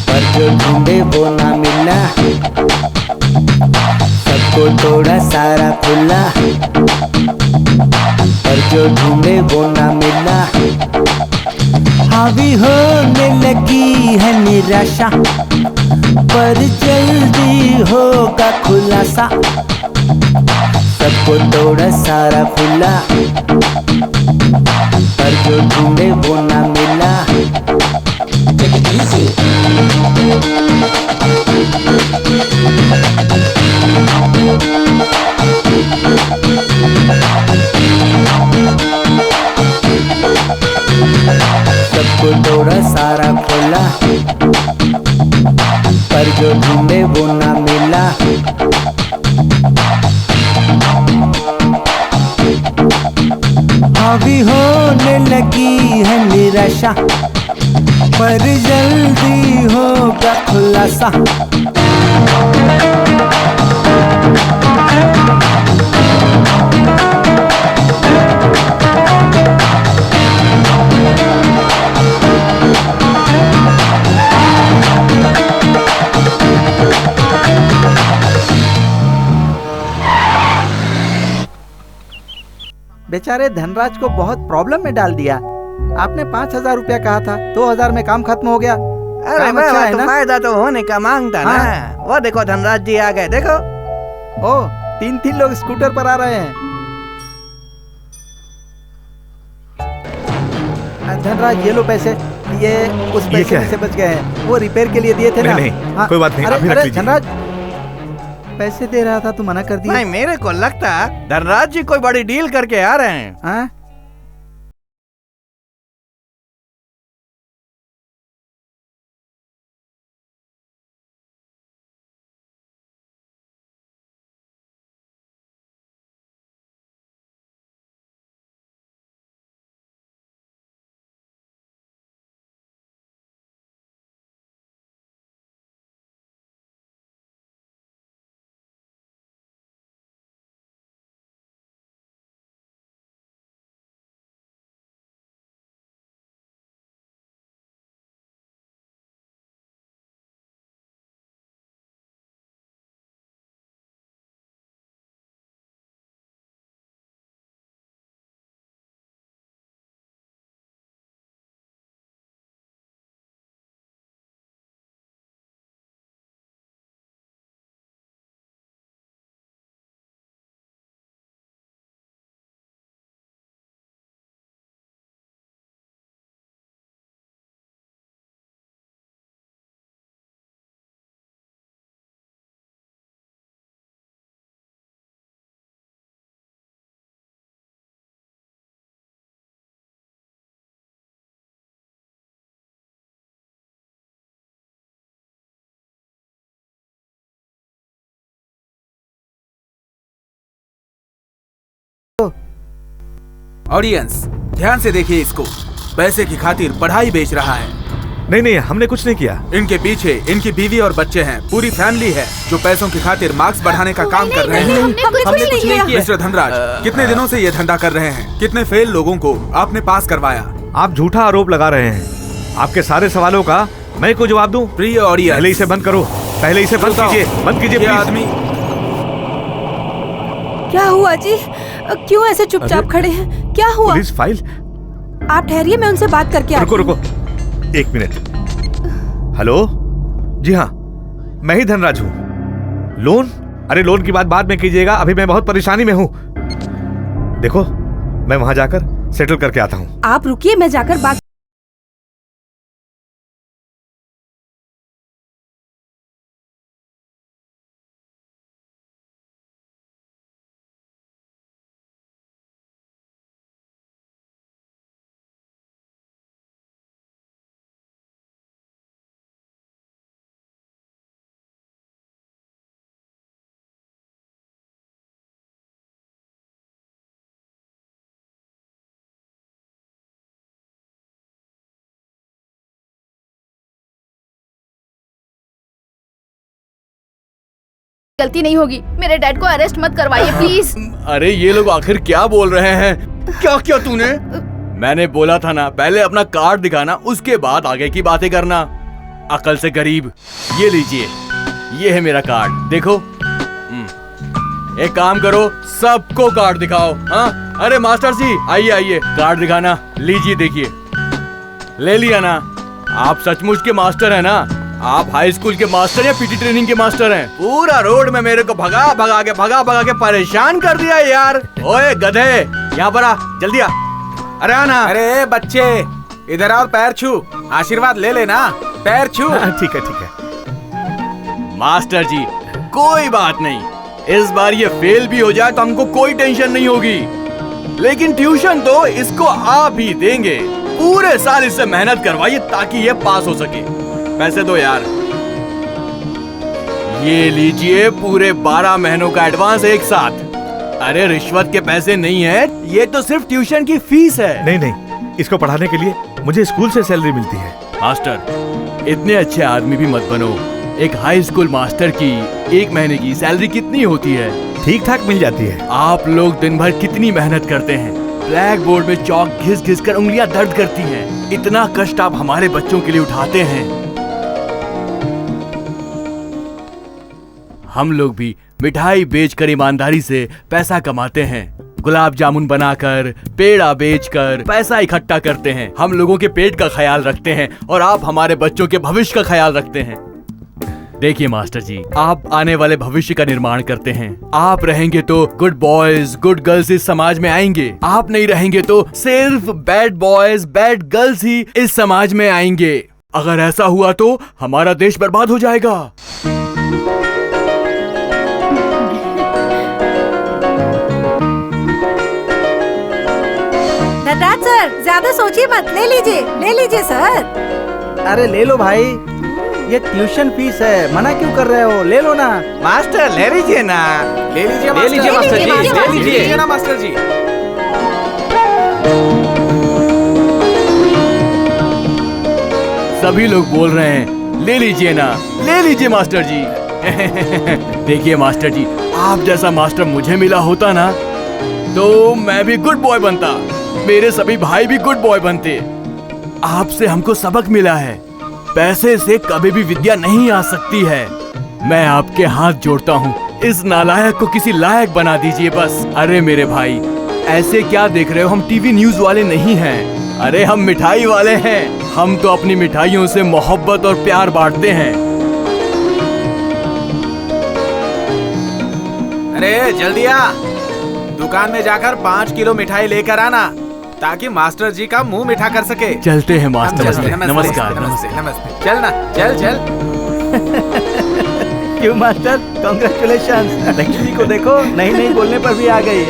पर जो ढूंढे वो ना मिला। सबको थोड़ा सारा खुला, पर जो ढूंढे वो ना मिला। हावी होने लगी है निराशा, पर जल्दी होगा खुलासा। सबको तोड़ा सारा खुला, पर जो ढूंढे वो ना मिला। सबको तोड़ा सारा खोला, पर जो ढूंढे वो ना मिला। हावी होने लगी है निराशा, पर जल्दी होगा खुलासा। बेचारे धनराज को बहुत प्रॉब्लम में डाल दिया। आपने 5,000 रुपया कहा था, 2,000 में काम खत्म हो गया। अरे काम अच्छा है ना? फायदा तो होने का मांगता ना। वो देखो धनराज जी आ गए, देखो। ओ 3 लोग स्कूटर पर आ रहे हैं। धनराज ये लो पैसे, ये उस पैसे में से बच गए हैं, वो रिपेयर के लिए दिए थे ना। नहीं, कोई बात नहीं, अरे, अभी रख अरे, लीजिए। धनराज पैसे दे रहा था, तू मना कर दिया। नहीं, मेरे को लगता धनराज जी कोई बड़ी डील करके आ रहे हैं। हाँ? ऑडियंस ध्यान से देखिए इसको, पैसे की खातिर पढ़ाई बेच रहा है। नहीं नहीं, हमने कुछ नहीं किया। इनके पीछे इनकी बीवी और बच्चे हैं, पूरी फैमिली है जो पैसों की खातिर मार्क्स बढ़ाने का काम कर रहे हैं। हमने कुछ नहीं किया। मिस्टर धनराज, कितने दिनों से ये धंधा कर रहे हैं? कितने फेल लोगों को आपने पास करवाया? आप झूठा आरोप लगा रहे हैं। आपके सारे सवालों का मैं को जवाब दूं? प्रिय ऑडियंस, पहले इसे बंद करो, पहले इसे बंद कीजिए, बंद कीजिए प्लीज। आदमी क्या हुआ जी? क्यों ऐसे चुपचाप खड़े हैं? क्या हुआ? Police file. आप ठहरिए, मैं उनसे बात करके आती हूँ। रुको, 1 मिनट। हेलो, जी हाँ, मैं ही धनराज हूँ। लोन? अरे लोन की बात बाद में कीजिएगा, अभी मैं बहुत परेशानी में हूँ। देखो, मैं वहां जाकर सेटल करके आता हूँ। आप रुकिए, मैं जाकर बात। गलती नहीं होगी, मेरे डैड को अरेस्ट मत करवाइए प्लीज। अरे ये लोग आखिर क्या बोल रहे हैं? क्या क्या तूने? मैंने बोला था ना, पहले अपना कार्ड दिखाना, उसके बाद आगे की बातें करना। अकल से गरीब। ये लीजिए, ये है मेरा कार्ड, देखो। एक काम करो, सबको कार्ड दिखाओ। हाँ, अरे मास्टर जी आइए आइए, कार्ड दिखाना। लीजिए देखिए, ले लिया ना? आप सचमुच के मास्टर है ना? आप हाई स्कूल के मास्टर या पीटी ट्रेनिंग के मास्टर हैं? पूरा रोड में मेरे को भगा भगा के परेशान कर दिया यार। ओए गधे, यहाँ पर आ, जल्दी आ। अरे आना। अरे बच्चे इधर आओ, पैर छू, आशीर्वाद ले लेना, पैर छू। ठीक है। मास्टर जी कोई बात नहीं, इस बार ये फेल भी हो जाए तो हमको कोई टेंशन नहीं होगी, लेकिन ट्यूशन तो इसको आप ही देंगे। पूरे साल इससे मेहनत करवाइए ताकि ये पास हो सके। पैसे दो यार। ये लीजिए पूरे 12 महीनों का एडवांस एक साथ। अरे रिश्वत के पैसे नहीं है, ये तो सिर्फ ट्यूशन की फीस है। नहीं, इसको पढ़ाने के लिए मुझे स्कूल से सैलरी मिलती है। मास्टर इतने अच्छे आदमी भी मत बनो। एक हाई स्कूल मास्टर की 1 महीने की सैलरी कितनी होती है? ठीक ठाक मिल जाती है। आप लोग दिन भर कितनी मेहनत करते हैं, ब्लैक बोर्ड में चौक घिस घिस कर उंगलियां दर्द करती हैं। इतना कष्ट आप हमारे बच्चों के लिए उठाते हैं। हम लोग भी मिठाई बेचकर ईमानदारी से पैसा कमाते हैं, गुलाब जामुन बनाकर, पेड़ा बेचकर पैसा इकट्ठा करते हैं। हम लोगों के पेट का ख्याल रखते हैं और आप हमारे बच्चों के भविष्य का ख्याल रखते हैं। देखिए मास्टर जी, आप आने वाले भविष्य का निर्माण करते हैं। आप रहेंगे तो गुड बॉयज गुड गर्ल्स इस समाज में आएंगे, आप नहीं रहेंगे तो सिर्फ बैड बॉयज बैड गर्ल्स ही इस समाज में आएंगे। अगर ऐसा हुआ तो हमारा देश बर्बाद हो जाएगा। नटराज सर ज्यादा सोचिए मत, ले लीजिए सर। अरे ले लो भाई, ये ट्यूशन फीस है, मना क्यों कर रहे हो? ले लो ना मास्टर, ले लीजिए ना, ले लीजिए मास्टर जी, ना मास्टर जी। सभी लोग बोल रहे हैं ले लीजिए ना, ले लीजिए मास्टर जी। देखिए मास्टर जी, आप जैसा मास्टर मुझे मिला होता ना तो मैं भी गुड बॉय बनता, मेरे सभी भाई भी गुड बॉय बनते। आपसे हमको सबक मिला है, पैसे से कभी भी विद्या नहीं आ सकती है। मैं आपके हाथ जोड़ता हूँ, इस नालायक को किसी लायक बना दीजिए बस। अरे मेरे भाई, ऐसे क्या देख रहे हो? हम टीवी न्यूज वाले नहीं हैं, अरे हम मिठाई वाले हैं। हम तो अपनी मिठाइयों से मोहब्बत और प्यार बांटते हैं। अरे जल्दी आ, दुकान में जाकर 5 किलो मिठाई लेकर आना ताकि मास्टर जी का मुंह मीठा कर सके। चलते हैं मास्टर। नमस्कार। नमस्ते। चल ना, चल। क्यों मास्टर, कांग्रेचुलेशंस। लक्ष्मी को देखो, नहीं बोलने पर भी आ गई।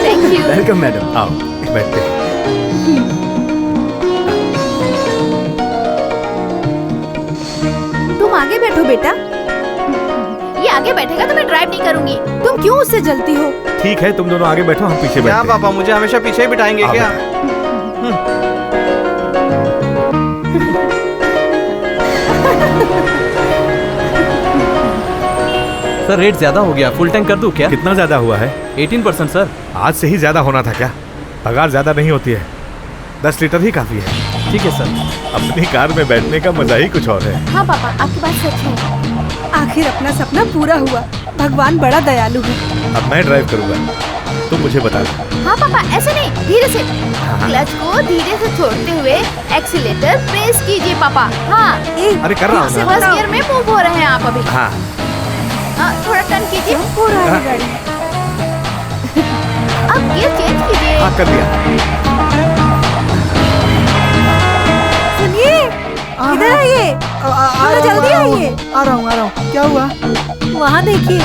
Thank you. वेलकम मैडम, आओ बैठते। तुम आगे बैठो बेटा। ये आगे बैठेगा तो मैं ड्राइव नहीं करूंगी। तुम क्यों उससे जलती हो? ठीक है, तुम दोनों आगे बैठो, हम पीछे बैठते हैं। क्या पापा, मुझे हमेशा पीछे ही बिठाएंगे क्या? सर रेट ज्यादा हो गया, फुल टैंक कर दूं क्या? कितना ज्यादा हुआ है? 18% सर। आज से ही ज्यादा होना था क्या? पगार ज्यादा नहीं होती है, 10 लीटर ही काफी है। ठीक है सर। अपनी कार में बैठने का मजा ही कुछ और है। हाँ पापा, आपकी बात सच है। आखिर अपना सपना पूरा हुआ, भगवान बड़ा दयालु है। अब मैं ड्राइव करूंगा, तुम मुझे बता दो। हाँ पापा, ऐसे नहीं, धीरे से। क्लच को धीरे से छोड़ते हुए एक्सीलेटर प्रेस कीजिए पापा। हाँ अरे कर रहा हूँ ना। फर्स्ट गियर में मूव हो रहे हैं आप अभी। हाँ थोड़ा टर्न कीजिए। गाड़ी अब गियर चेंज कीजिए। हाँ कर दिया। सुनिए, इधर आइए, थोड़ा जल्दी आइए। आ रहा हूँ। क्या हुआ? वहाँ देखिए।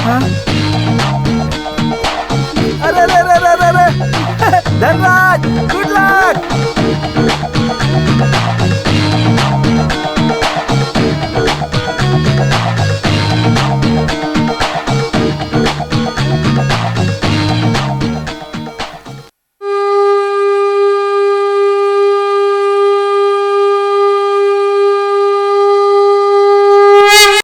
अरे धनराज, गुड लक।